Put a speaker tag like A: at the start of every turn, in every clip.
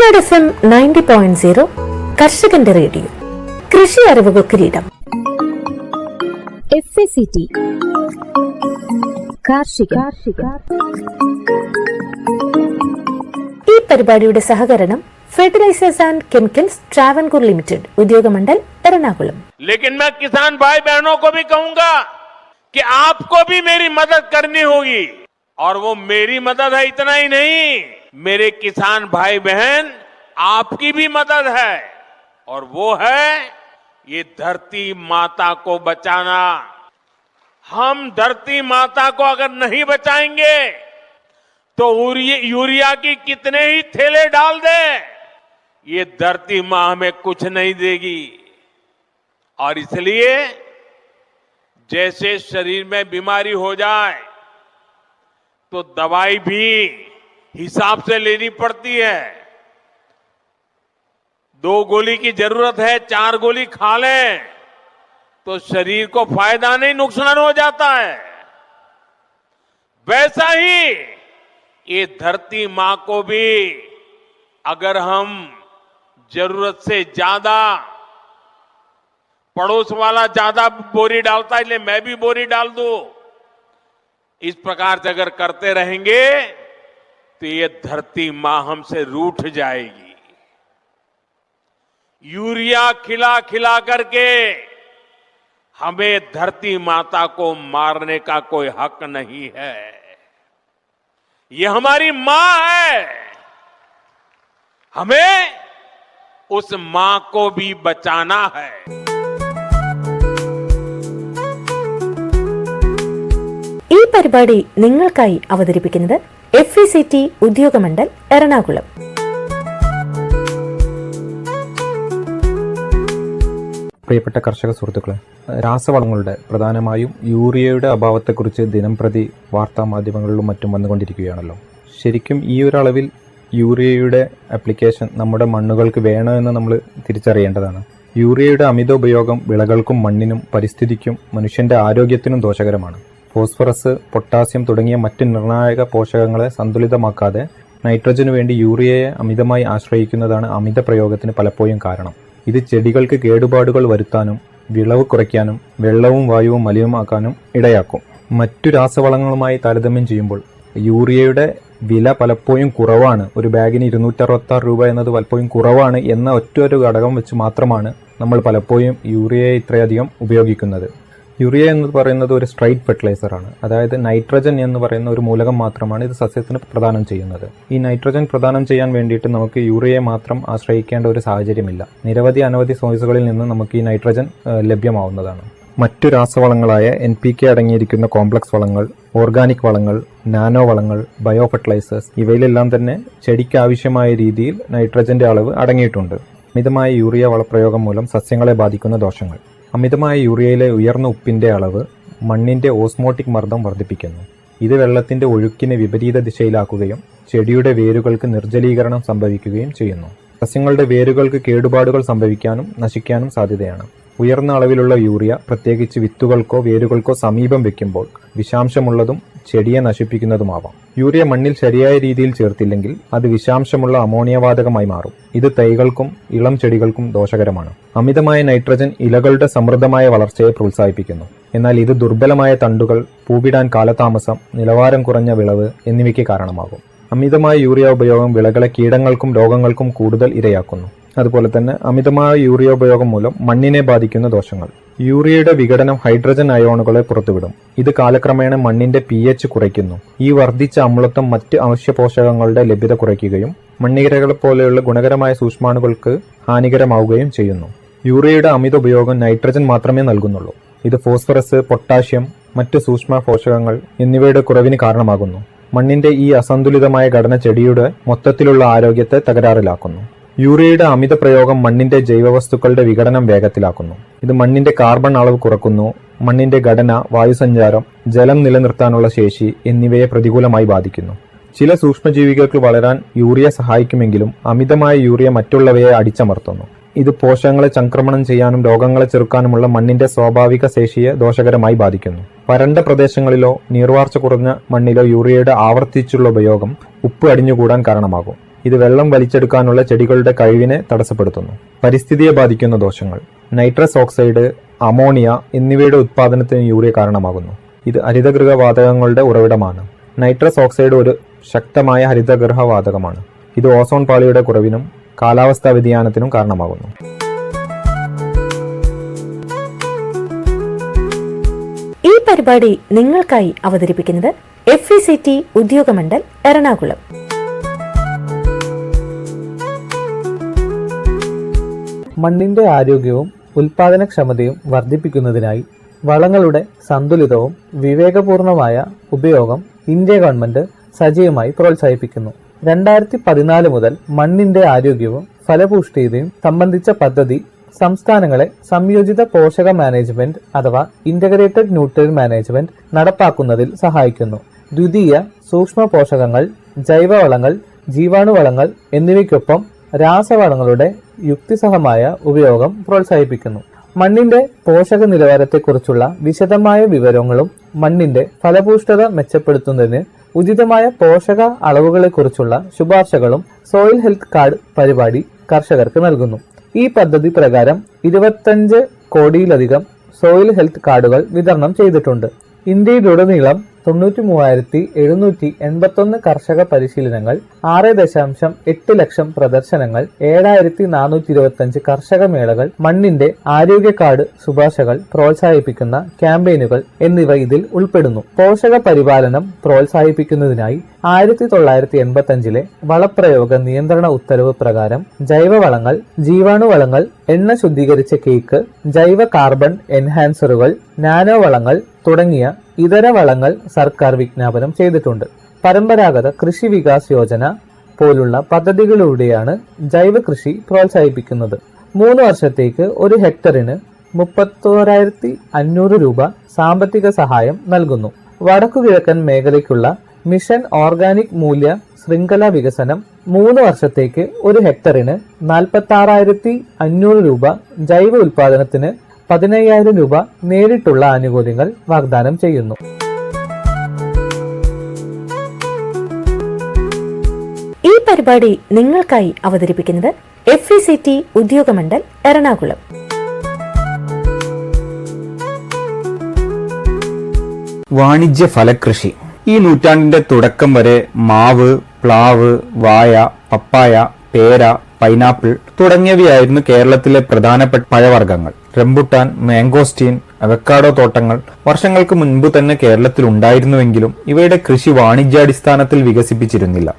A: Kuttanad FM 90.0 കർഷകന്റെ radio. കൃഷി അറിവുകൾ കിരീടം.
B: FACT കാർഷിക.
A: ഈ പരിപാടിയുടെ സഹകരണം fertilisers and chemicals Travancore limited Udyogamandal Ernakulam.
C: लेकिन मैं किसान भाई बहनों को भी कहूंगा कि आपको भी मेरी मदद करनी होगी, और वो मेरी मदद है इतना ही नहीं, मेरे किसान भाई बहन आपकी भी मदद है, और वो है ये धरती माता को बचाना। हम धरती माता को अगर नहीं बचाएंगे तो यूरिया की कितने ही थैले डाल दे, ये धरती मां हमें कुछ नहीं देगी। और इसलिए जैसे शरीर में बीमारी हो जाए तो दवाई भी हिसाब से लेनी पड़ती है। 2 गोली की जरूरत है, 4 गोली खा लें तो शरीर को फायदा नहीं, नुकसान हो जाता है। वैसा ही ये धरती मां को भी अगर हम जरूरत से ज्यादा, पड़ोस वाला ज्यादा बोरी डालता है इसलिए मैं भी बोरी डाल दूं, इस प्रकार से अगर करते रहेंगे तो ये धरती मां हमसे रूठ जाएगी। यूरिया खिला खिला करके हमें धरती माता को मारने का कोई हक नहीं है। ये हमारी मां है, हमें उस मां को भी बचाना है।
A: ഈ പരിപാടി നിങ്ങൾക്കായി അവതരിപ്പിക്കുന്നത് FACT ഉദ്യോഗമണ്ഡൽ എറണാകുളം.
D: പ്രിയപ്പെട്ട കർഷക സുഹൃത്തുക്കളെ, രാസവളങ്ങളുടെ പ്രധാനമായും യൂറിയയുടെ അഭാവത്തെക്കുറിച്ച് ദിനംപ്രതി വാർത്താ മാധ്യമങ്ങളിലും മറ്റും വന്നുകൊണ്ടിരിക്കുകയാണല്ലോ. ശരിക്കും ഈ ഒരു അളവിൽ യൂറിയയുടെ ആപ്ലിക്കേഷൻ നമ്മുടെ മണ്ണുകൾക്ക് വേണമെന്ന് നമ്മൾ തിരിച്ചറിയേണ്ടതാണ്. യൂറിയയുടെ അമിത ഉപയോഗം വിളകൾക്കും മണ്ണിനും പരിസ്ഥിതിക്കും മനുഷ്യന്റെ ആരോഗ്യത്തിനും ദോഷകരമാണ്. ഫോസ്ഫറസ്, പൊട്ടാസ്യം തുടങ്ങിയ മറ്റ് നിർണായക പോഷകങ്ങളെ സന്തുലിതമാക്കാതെ നൈട്രജനു വേണ്ടി യൂറിയയെ അമിതമായി ആശ്രയിക്കുന്നതാണ് അമിത പ്രയോഗത്തിന് പലപ്പോഴും കാരണം. ഇത് ചെടികൾക്ക് കേടുപാടുകൾ വരുത്താനും വിളവ് കുറയ്ക്കാനും വെള്ളവും വായുവും മലിനമാക്കാനും ഇടയാക്കും. മറ്റു രാസവളങ്ങളുമായി താരതമ്യം ചെയ്യുമ്പോൾ യൂറിയയുടെ വില പലപ്പോഴും കുറവാണ്. ഒരു ബാഗിന് 266 രൂപ എന്നത് പലപ്പോഴും കുറവാണ് എന്ന ഒറ്റൊരു ഘടകം വെച്ച് മാത്രമാണ് നമ്മൾ പലപ്പോഴും യൂറിയയെ ഇത്രയധികം ഉപയോഗിക്കുന്നത്. യൂറിയ എന്ന് പറയുന്നത് ഒരു സ്ട്രൈറ്റ് ഫെർട്ടിലൈസറാണ്. അതായത് നൈട്രജൻ എന്ന് പറയുന്ന ഒരു മൂലകം മാത്രമാണ് ഇത് സസ്യത്തിന് പ്രദാനം ചെയ്യുന്നത്. ഈ നൈട്രജൻ പ്രദാനം ചെയ്യാൻ വേണ്ടിയിട്ട് നമുക്ക് യൂറിയയെ മാത്രം ആശ്രയിക്കേണ്ട ഒരു സാഹചര്യമില്ല. അനവധി സോഴ്സുകളിൽ നിന്ന് നമുക്ക് ഈ നൈട്രജൻ ലഭ്യമാവുന്നതാണ്. മറ്റു രാസവളങ്ങളായ NPK അടങ്ങിയിരിക്കുന്ന കോംപ്ലക്സ് വളങ്ങൾ, ഓർഗാനിക് വളങ്ങൾ, നാനോ വളങ്ങൾ, ബയോ ഫെർട്ടിലൈസേഴ്സ് ഇവയിലെല്ലാം തന്നെ ചെടിക്ക് ആവശ്യമായ രീതിയിൽ നൈട്രജന്റെ അളവ് അടങ്ങിയിട്ടുണ്ട്. അമിതമായ യൂറിയ വളപ്രയോഗം മൂലം സസ്യങ്ങളെ ബാധിക്കുന്ന ദോഷങ്ങൾ. അമിതമായ യൂറിയയിലെ ഉയർന്ന ഉപ്പിന്റെ അളവ് മണ്ണിന്റെ ഓസ്മോട്ടിക് മർദ്ദം വർദ്ധിപ്പിക്കുന്നു. ഇത് വെള്ളത്തിന്റെ ഒഴുക്കിനെ വിപരീത ദിശയിലാക്കുകയും ചെടിയുടെ വേരുകൾക്ക് നിർജ്ജലീകരണം സംഭവിക്കുകയും ചെയ്യുന്നു. സസ്യങ്ങളുടെ വേരുകൾക്ക് കേടുപാടുകൾ സംഭവിക്കാനും നശിക്കാനും സാധ്യതയാണ്. ഉയർന്ന അളവിലുള്ള യൂറിയ പ്രത്യേകിച്ച് വിത്തുകൾക്കോ വേരുകൾക്കോ സമീപം വെക്കുമ്പോൾ വിഷാംശമുള്ളതും ചെടിയെ നശിപ്പിക്കുന്നതുമാവാം. യൂറിയ മണ്ണിൽ ശരിയായ രീതിയിൽ ചേർത്തില്ലെങ്കിൽ അത് വിഷാംശമുള്ള അമോണിയ വാതകമായി മാറും. ഇത് തൈകൾക്കും ഇളം ചെടികൾക്കും ദോഷകരമാണ്. അമിതമായ നൈട്രജൻ ഇലകളുടെ സമൃദ്ധമായ വളർച്ചയെ പ്രോത്സാഹിപ്പിക്കുന്നു. എന്നാൽ ഇത് ദുർബലമായ തണ്ടുകൾ, പൂവിടാൻ കാലതാമസം, നിലവാരം കുറഞ്ഞ വിളവ് എന്നിവയ്ക്ക് കാരണമാകും. അമിതമായ യൂറിയ ഉപയോഗം വിളകളെ കീടങ്ങൾക്കും രോഗങ്ങൾക്കും കൂടുതൽ ഇരയാക്കുന്നു. അതുപോലെ തന്നെ അമിതമായ യൂറിയ ഉപയോഗം മൂലം മണ്ണിനെ ബാധിക്കുന്ന ദോഷങ്ങൾ. യൂറിയയുടെ വിഘടനം ഹൈഡ്രജൻ അയോണുകളെ പുറത്തുവിടും. ഇത് കാലക്രമേണ മണ്ണിന്റെ pH കുറയ്ക്കുന്നു. ഈ വർദ്ധിച്ച അമ്ലത്വം മറ്റ് അവശ്യ പോഷകങ്ങളുടെ ലഭ്യത കുറയ്ക്കുകയും മണ്ണിരകളെ പോലെയുള്ള ഗുണകരമായ സൂക്ഷ്മാണുക്കൾക്ക് ഹാനികരമാവുകയും ചെയ്യുന്നു. യൂറിയയുടെ അമിത ഉപയോഗം നൈട്രജൻ മാത്രമേ നൽകുന്നുള്ളൂ. ഇത് ഫോസ്ഫറസ്, പൊട്ടാഷ്യം, മറ്റ് സൂക്ഷ്മ പോഷകങ്ങൾ എന്നിവയുടെ കുറവിന് കാരണമാകുന്നു. മണ്ണിന്റെ ഈ അസന്തുലിതമായ ഘടന ചെടിയുടെ മൊത്തത്തിലുള്ള ആരോഗ്യത്തെ തകരാറിലാക്കുന്നു. യൂറിയയുടെ അമിത പ്രയോഗം മണ്ണിന്റെ ജൈവവസ്തുക്കളുടെ വിഘടനം വേഗത്തിലാക്കുന്നു. ഇത് മണ്ണിന്റെ കാർബൺ അളവ് കുറക്കുന്നു. മണ്ണിന്റെ ഘടന, വായുസഞ്ചാരം, ജലം നിലനിർത്താനുള്ള ശേഷി എന്നിവയെ പ്രതികൂലമായി ബാധിക്കുന്നു. ചില സൂക്ഷ്മജീവികൾക്ക് വളരാൻ യൂറിയ സഹായിക്കുമെങ്കിലും അമിതമായ യൂറിയ മറ്റുള്ളവയെ അടിച്ചമർത്തുന്നു. ഇത് പോഷകങ്ങളെ ചംക്രമണം ചെയ്യാനും രോഗങ്ങളെ ചെറുക്കാനുമുള്ള മണ്ണിന്റെ സ്വാഭാവിക ശേഷിയെ ദോഷകരമായി ബാധിക്കുന്നു. വരണ്ട പ്രദേശങ്ങളിലോ നീർവാർച്ച കുറഞ്ഞ മണ്ണിലോ യൂറിയയുടെ ആവർത്തിച്ചുള്ള ഉപയോഗം ഉപ്പ് അടിഞ്ഞുകൂടാൻ കാരണമാകും. ഇത് വെള്ളം വലിച്ചെടുക്കാനുള്ള ചെടികളുടെ കഴിവിനെ തടസ്സപ്പെടുത്തുന്നു. പരിസ്ഥിതിയെ ബാധിക്കുന്ന ദോഷങ്ങൾ. നൈട്രസ് ഓക്സൈഡ്, അമോണിയ എന്നിവയുടെ ഉത്പാദനത്തിന് യൂറിയ കാരണമാകുന്നു. ഇത് ഹരിതഗൃഹ വാതകങ്ങളുടെ ഉറവിടമാണ്. നൈട്രസ് ഓക്സൈഡ് ഒരു ശക്തമായ ഹരിതഗൃഹ വാതകമാണ്. ഇത് ഓസോൺ പാളിയുടെ കുറവിനും കാലാവസ്ഥാ വ്യതിയാനത്തിനും കാരണമാകുന്നു.
A: ഈ പരിപാടി നിങ്ങൾക്കായി അവതരിപ്പിക്കുന്നത് FECT ഉദ്യോഗമണ്ഡൽ എറണാകുളം.
B: മണ്ണിന്റെ ആരോഗ്യവും ഉൽപാദനക്ഷമതയും വർദ്ധിപ്പിക്കുന്നതിനായി വളങ്ങളുടെ സന്തുലിതവും വിവേകപൂർണമായ ഉപയോഗം ഇന്ത്യ ഗവൺമെന്റ് സജീവമായി പ്രോത്സാഹിപ്പിക്കുന്നു. 2014 മുതൽ മണ്ണിന്റെ ആരോഗ്യവും ഫലപുഷ്ടിയും സംബന്ധിച്ച പദ്ധതി സംസ്ഥാനങ്ങളെ സംയോജിത പോഷക മാനേജ്മെന്റ് അഥവാ ഇന്റഗ്രേറ്റഡ് ന്യൂട്രിയൻ മാനേജ്മെന്റ് നടപ്പാക്കുന്നതിൽ സഹായിക്കുന്നു. ദ്വിതീയ സൂക്ഷ്മ പോഷകങ്ങൾ, ജൈവവളങ്ങൾ, ജീവാണുവളങ്ങൾ എന്നിവയ്ക്കൊപ്പം രാസവളങ്ങളുടെ യുക്തിസഹമായ ഉപയോഗം പ്രോത്സാഹിപ്പിക്കുന്നു. മണ്ണിന്റെ പോഷക നിലവാരത്തെക്കുറിച്ചുള്ള വിശദമായ വിവരങ്ങളും മണ്ണിന്റെ ഫലപുഷ്ടത മെച്ചപ്പെടുത്തുന്നതിന് ഉചിതമായ പോഷക അളവുകളെക്കുറിച്ചുള്ള ശുപാർശകളും സോയിൽ ഹെൽത്ത് കാർഡ് പരിപാടി കർഷകർക്ക് നൽകുന്നു. ഈ പദ്ധതി പ്രകാരം 25 കോടിയിലധികം സോയിൽ ഹെൽത്ത് കാർഡുകൾ വിതരണം ചെയ്തിട്ടുണ്ട്. ഇന്ത്യയിലുടനീളം 93,781 കർഷക പരിശീലനങ്ങൾ, 6.8 ലക്ഷം പ്രദർശനങ്ങൾ, 7,425 കർഷക മേളകൾ, മണ്ണിന്റെ ആരോഗ്യ കാർഡ് ശുപാർശകൾ പ്രോത്സാഹിപ്പിക്കുന്ന ക്യാമ്പയിനുകൾ എന്നിവ ഇതിൽ ഉൾപ്പെടുന്നു. പോഷക പരിപാലനം പ്രോത്സാഹിപ്പിക്കുന്നതിനായി 1985 വളപ്രയോഗ നിയന്ത്രണ ഉത്തരവ് പ്രകാരം ജൈവവളങ്ങൾ, ജീവാണുവളങ്ങൾ, എണ്ണ ശുദ്ധീകരിച്ച കേക്ക്, ജൈവ കാർബൺ എൻഹാൻസറുകൾ, നാനോ വളങ്ങൾ തുടങ്ങിയ ഇതര വളങ്ങൾ സർക്കാർ വിജ്ഞാപനം ചെയ്തിട്ടുണ്ട്. പരമ്പരാഗത കൃഷി വികാസ് യോജന പോലുള്ള പദ്ധതികളിലൂടെയാണ് ജൈവ കൃഷി പ്രോത്സാഹിപ്പിക്കുന്നത്. 3 വർഷത്തേക്ക് 1 ഹെക്ടറിന് 31,500 രൂപ സാമ്പത്തിക സഹായം നൽകുന്നു. വടക്കുകിഴക്കൻ മേഖലയ്ക്കുള്ള മിഷൻ ഓർഗാനിക് മൂല്യ ശൃംഖല വികസനം 3 വർഷത്തേക്ക് 1 ഹെക്ടറിന് 46,500 രൂപ, ജൈവ ഉൽപാദനത്തിന് 15,000 രൂപ നേരിട്ടുള്ള ആനുകൂല്യങ്ങൾ വാഗ്ദാനം ചെയ്യുന്നു.
A: ഈ പരിപാടി നിങ്ങൾക്കായി അവതരിപ്പിക്കുന്നത് FECT ഉദ്യോഗമണ്ഡൽ എറണാകുളം.
E: വാണിജ്യ ഫലകൃഷി. ഈ നൂറ്റാണ്ടിന്റെ തുടക്കം വരെ മാവ്, പ്ലാവ്, വായ, പപ്പായ, പേര, പൈനാപ്പിൾ തുടങ്ങിയവയായിരുന്നു കേരളത്തിലെ പ്രധാനപ്പെട്ട പഴവർഗ്ഗങ്ങൾ. റംബുട്ടാൻ, മാംഗോസ്റ്റീൻ, അവക്കാഡോ തോട്ടങ്ങൾ വർഷങ്ങൾക്ക് മുൻപ് തന്നെ കേരളത്തിൽ ഉണ്ടായിരുന്നുവെങ്കിലും ഇവയുടെ കൃഷി വാണിജ്യാടിസ്ഥാനത്തിൽ വികസിപ്പിച്ചിരുന്നില്ല.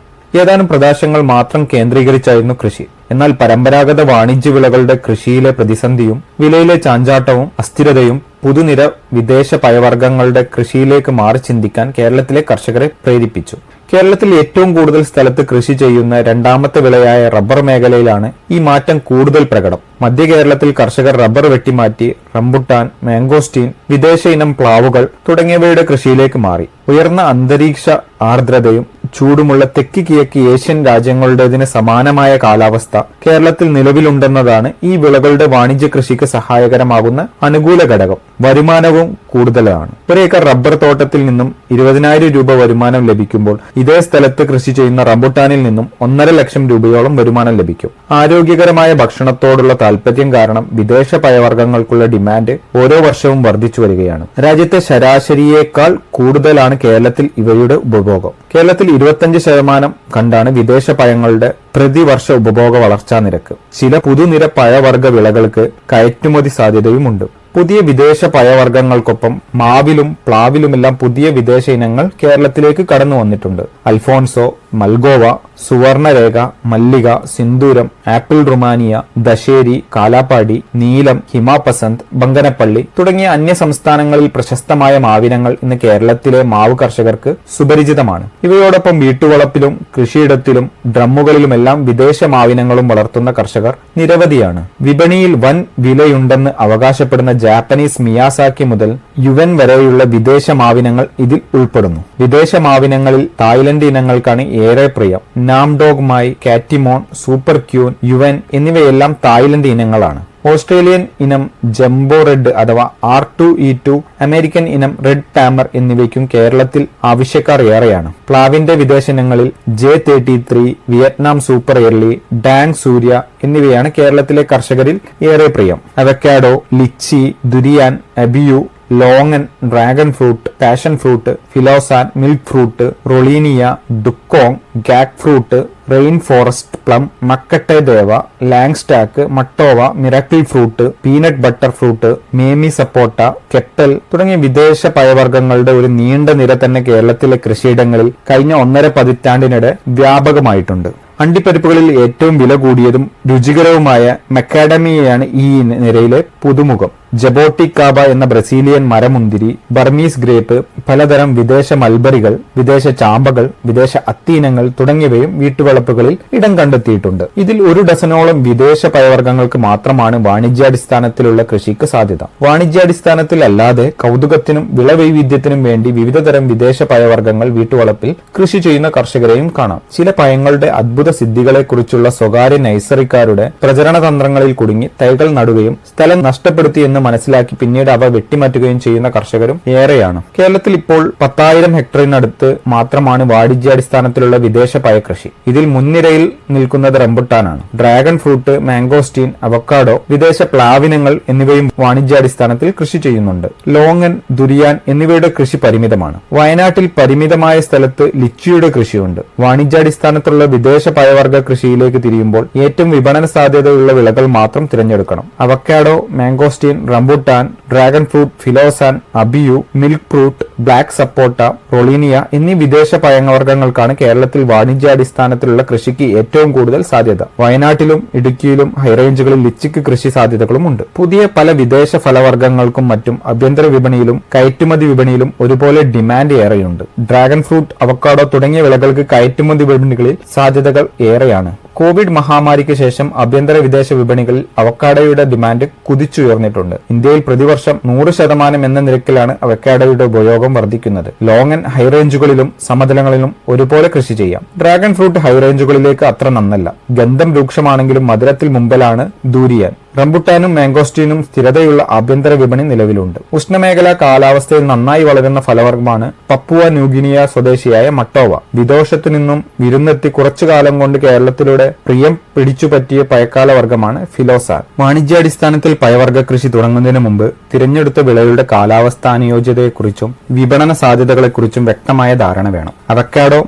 E: ഏതാനും പ്രദേശങ്ങൾ മാത്രം കേന്ദ്രീകരിച്ചായിരുന്നു കൃഷി. എന്നാൽ പരമ്പരാഗത വാണിജ്യ വിളകളുടെ കൃഷിയിലെ പ്രതിസന്ധിയും വിലയിലെ ചാഞ്ചാട്ടവും അസ്ഥിരതയും പുതുനിര വിദേശ പഴവർഗ്ഗങ്ങളുടെ കൃഷിയിലേക്ക് മാറി ചിന്തിക്കാൻ കേരളത്തിലെ കർഷകരെ പ്രേരിപ്പിച്ചു. കേരളത്തിൽ ഏറ്റവും കൂടുതൽ സ്ഥലത്ത് കൃഷി ചെയ്യുന്ന രണ്ടാമത്തെ വിളയായ റബ്ബർ മേഖലയിലാണ് ഈ മാറ്റം കൂടുതൽ പ്രകടം. മധ്യ കേരളത്തിൽ കർഷകർ റബ്ബർ വെട്ടിമാറ്റി റംബുട്ടാൻ, മാംഗോസ്റ്റീൻ, വിദേശ ഇനം പ്ലാവുകൾ തുടങ്ങിയവയുടെ കൃഷിയിലേക്ക് മാറി. ഉയർന്ന അന്തരീക്ഷ ആർദ്രതയും ചൂടുമുള്ള തെക്ക് കിഴക്ക് ഏഷ്യൻ രാജ്യങ്ങളുടേതിന് സമാനമായ കാലാവസ്ഥ കേരളത്തിൽ നിലവിലുണ്ടെന്നതാണ് ഈ വിളകളുടെ വാണിജ്യ കൃഷിക്ക് സഹായകരമാകുന്ന അനുകൂല ഘടകം. വരുമാനവും കൂടുതലാണ്. ഒരേക്കർ റബ്ബർ തോട്ടത്തിൽ നിന്നും 20,000 രൂപ വരുമാനം ലഭിക്കുമ്പോൾ ഇതേ സ്ഥലത്ത് കൃഷി ചെയ്യുന്ന റംബുട്ടാനിൽ നിന്നും 1.5 ലക്ഷം രൂപയോളം വരുമാനം ലഭിക്കും. ആരോഗ്യകരമായ ഭക്ഷണത്തോടുള്ള താല്പര്യം കാരണം വിദേശ പഴവർഗ്ഗങ്ങൾക്കുള്ള ഡിമാൻഡ് ഓരോ വർഷവും വർദ്ധിച്ചു വരികയാണ്. രാജ്യത്തെ ശരാശരിയേക്കാൾ കൂടുതലാണ് കേരളത്തിൽ ഇവയുടെ ഉപഭോഗം. കേരളത്തിൽ 25% കണ്ടാണ് വിദേശ പഴങ്ങളുടെ പ്രതിവർഷ ഉപഭോഗ വളർച്ചാ നിരക്ക്. ചില പുതുനിര പഴവർഗ്ഗ വിളകൾക്ക് കയറ്റുമതി സാധ്യതയുമുണ്ട്. പുതിയ വിദേശ പഴവർഗ്ഗങ്ങൾക്കൊപ്പം മാവിലും പ്ലാവിലുമെല്ലാം പുതിയ വിദേശ ഇനങ്ങൾ കേരളത്തിലേക്ക് കടന്നു വന്നിട്ടുണ്ട്. അൽഫോൺസോ, മൽഗോവ, സുവർണരേഖ, മല്ലിക, സിന്ദൂരം, ആപ്പിൾ റുമാനിയ, ദശേരി, കാലാപ്പാടി, നീലം, ഹിമാപസന്ത്, ബങ്കനപ്പള്ളി തുടങ്ങിയ അന്യ സംസ്ഥാനങ്ങളിൽ പ്രശസ്തമായ മാവിനങ്ങൾ ഇന്ന് കേരളത്തിലെ മാവ് കർഷകർക്ക് സുപരിചിതമാണ്. ഇവയോടൊപ്പം വീട്ടുവളപ്പിലും കൃഷിയിടത്തിലും ഡ്രമ്മുകളിലുമെല്ലാം വിദേശ മാവിനങ്ങളും വളർത്തുന്ന കർഷകർ നിരവധിയാണ്. വിപണിയിൽ വൻ വിലയുണ്ടെന്ന് അവകാശപ്പെടുന്ന ജാപ്പനീസ് മിയാസാക്കി മുതൽ യുവൻ വരെയുള്ള വിദേശ മാവിനങ്ങൾ ഇതിൽ ഉൾപ്പെടുന്നു. വിദേശ മാവിനങ്ങളിൽ തായ്ലൻഡ് ഇനങ്ങൾക്കാണ് ഏറെ പ്രിയം. നാംഡോഗ് മായി, കാറ്റിമോൺ, സൂപ്പർ ക്യൂൻ, യുവൻ എന്നിവയെല്ലാം തായ്ലൻഡ് ഇനങ്ങളാണ്. ഓസ്ട്രേലിയൻ ഇനം ജംബോ റെഡ് അഥവാ R2E2, അമേരിക്കൻ ഇനം റെഡ് പാമർ എന്നിവയ്ക്കും കേരളത്തിൽ ആവശ്യക്കാർ ഏറെയാണ്. പ്ലാവിന്റെ വിദേശിനങ്ങളിൽ J33, Vietnam super early, Dang Surya എന്നിവയാണ് കേരളത്തിലെ കർഷകരിൽ ഏറെ പ്രിയം. Avocado, lychee, durian, abiu, longan, dragon fruit, passion fruit, philosan, milk fruit, rollinia, dukong, gac fruit, rain forest plum, mahkota dewa, ലാങ്സ്റ്റാക്ക്, matoa, miracle fruit, peanut butter fruit, mamey sapota, kepel തുടങ്ങിയ വിദേശ പഴവർഗ്ഗങ്ങളുടെ ഒരു നീണ്ട നിര തന്നെ കേരളത്തിലെ കൃഷിയിടങ്ങളിൽ കഴിഞ്ഞ 1.5 പതിറ്റാണ്ടിനിടെ വ്യാപകമായിട്ടുണ്ട്. അണ്ടിപ്പരിപ്പുകളിൽ ഏറ്റവും വില കൂടിയതും രുചികരവുമായ മക്കാഡമിയയാണ് ഈ നിരയിലെ പുതുമുഖം. ജബോട്ടിക്കാബ എന്ന ബ്രസീലിയൻ മരമുന്തിരി, ബർമീസ് ഗ്രേപ്പ്, പലതരം വിദേശ മൽബറികൾ, വിദേശ ചാമ്പകൾ, വിദേശ അത്തീനങ്ങൾ തുടങ്ങിയവയും വീട്ടുവളപ്പുകളിൽ ഇടം കണ്ടെത്തിയിട്ടുണ്ട്. ഇതിൽ 1 ഡസനോളം വിദേശ പഴവർഗ്ഗങ്ങൾക്ക് മാത്രമാണ് വാണിജ്യാടിസ്ഥാനത്തിലുള്ള കൃഷിക്ക് സാധ്യത. വാണിജ്യാടിസ്ഥാനത്തിലല്ലാതെ കൗതുകത്തിനും വിളവൈവിധ്യത്തിനും വേണ്ടി വിവിധതരം വിദേശ പഴവർഗ്ഗങ്ങൾ വീട്ടുവളപ്പിൽ കൃഷി ചെയ്യുന്ന കർഷകരെയും കാണാം. ചില പഴങ്ങളുടെ അദ്ഭുത സിദ്ധികളെക്കുറിച്ചുള്ള സ്വകാര്യ നഴ്സറിക്കാരുടെ പ്രചരണ തന്ത്രങ്ങളിൽ കുടുങ്ങി തൈകൾ നടുകയും സ്ഥലം നഷ്ടപ്പെടുത്തിയെന്ന് മനസ്സിലാക്കി പിന്നീട് അവ വെട്ടിമാറ്റുകയും ചെയ്യുന്ന കർഷകരും ഏറെയാണ്. കേരളത്തിൽ ഇപ്പോൾ 10,000 ഹെക്ടറിനടുത്ത് മാത്രമാണ് വാണിജ്യാടിസ്ഥാനത്തിലുള്ള വിദേശ പഴകൃഷി. ഇതിൽ മുൻനിരയിൽ നിൽക്കുന്നത് റംബുട്ടാനാണ്. ഡ്രാഗൺ ഫ്രൂട്ട്, മാംഗോസ്റ്റീൻ, അവക്കാഡോ, വിദേശ പ്ലാവിനങ്ങൾ എന്നിവയും വാണിജ്യാടിസ്ഥാനത്തിൽ കൃഷി ചെയ്യുന്നുണ്ട്. ലോങ്ങൻ, ദുരിയാൻ എന്നിവയുടെ കൃഷി പരിമിതമാണ്. വയനാട്ടിൽ പരിമിതമായ സ്ഥലത്ത് ലിച്ചിയുടെ കൃഷിയുണ്ട്. വാണിജ്യാടിസ്ഥാനത്തിലുള്ള വിദേശ പഴവർഗ്ഗ കൃഷിയിലേക്ക് തിരിയുമ്പോൾ ഏറ്റവും വിപണന സാധ്യതയുള്ള വിളകൾ മാത്രം തിരഞ്ഞെടുക്കണം. Avocado, mangosteen, rambutan, dragon fruit, philosan, abiu, milk fruit, black sapota, rollinia എന്നീ വിദേശ പഴവർഗ്ഗങ്ങൾക്കാണ് കേരളത്തിൽ വാണിജ്യാടിസ്ഥാനത്തിലുള്ള കൃഷിക്ക് ഏറ്റവും കൂടുതൽ സാധ്യത. വയനാട്ടിലും ഇടുക്കിയിലും ഹൈറേഞ്ചുകളിൽ ലിച്ചിക്ക് കൃഷി സാധ്യതകളുമുണ്ട്. പുതിയ പല വിദേശ ഫലവർഗ്ഗങ്ങൾക്കും മറ്റും ആഭ്യന്തര വിപണിയിലും കയറ്റുമതി വിപണിയിലും ഒരുപോലെ ഡിമാൻഡ് ഏറെയുണ്ട്. ഡ്രാഗൺ ഫ്രൂട്ട്, അവക്കാഡോ തുടങ്ങിയ വിളകൾക്ക് കയറ്റുമതി വിപണികളിൽ സാധ്യതകൾ ഏറെയാണ്. കോവിഡ് മഹാമാരിക്ക് ശേഷം ആഭ്യന്തര വിദേശ വിപണികളിൽ അവക്കാഡോയുടെ ഡിമാൻഡ് കുതിച്ചുയർന്നിട്ടുണ്ട്. ഇന്ത്യയിൽ പ്രതിവർഷം 100% എന്ന നിരക്കിലാണ് അവക്കാഡോയുടെ ഉപയോഗം വർദ്ധിക്കുന്നത്. ലോങ്ങൻ ഹൈറേഞ്ചുകളിലും സമതലങ്ങളിലും ഒരുപോലെ കൃഷി ചെയ്യാം. ഡ്രാഗൺ ഫ്രൂട്ട് ഹൈറേഞ്ചുകളിലേക്ക് അത്ര നന്നല്ല. ഗന്ധം രൂക്ഷമാണെങ്കിലും മധുരത്തിൽ മുമ്പിലാണ് ദൂരിയാൻ. റംബുട്ടാനും മാംഗോസ്റ്റീനും സ്ഥിരതയുള്ള ആഭ്യന്തര വിപണി നിലവിലുണ്ട്. ഉഷ്ണമേഖലാ കാലാവസ്ഥയിൽ നന്നായി വളരുന്ന ഫലവർഗ്ഗമാണ് പപ്പുവ ന്യൂഗിനിയ സ്വദേശിയായ മട്ടോവ. വിദേശത്തു നിന്നും വിരുന്നെത്തി കുറച്ചു കാലം കൊണ്ട് കേരളത്തിലൂടെ പ്രിയം പിടിച്ചുപറ്റിയ പഴക്കാല വർഗ്ഗമാണ് ഫിലോസാൻ. വാണിജ്യാടിസ്ഥാനത്തിൽ പഴവർഗ്ഗ കൃഷി തുടങ്ങുന്നതിന് മുമ്പ് തിരഞ്ഞെടുത്ത വിളകളുടെ കാലാവസ്ഥാനുയോജ്യതയെക്കുറിച്ചും വിപണന സാധ്യതകളെക്കുറിച്ചും വ്യക്തമായ ധാരണ വേണം. അവക്കാഡോ,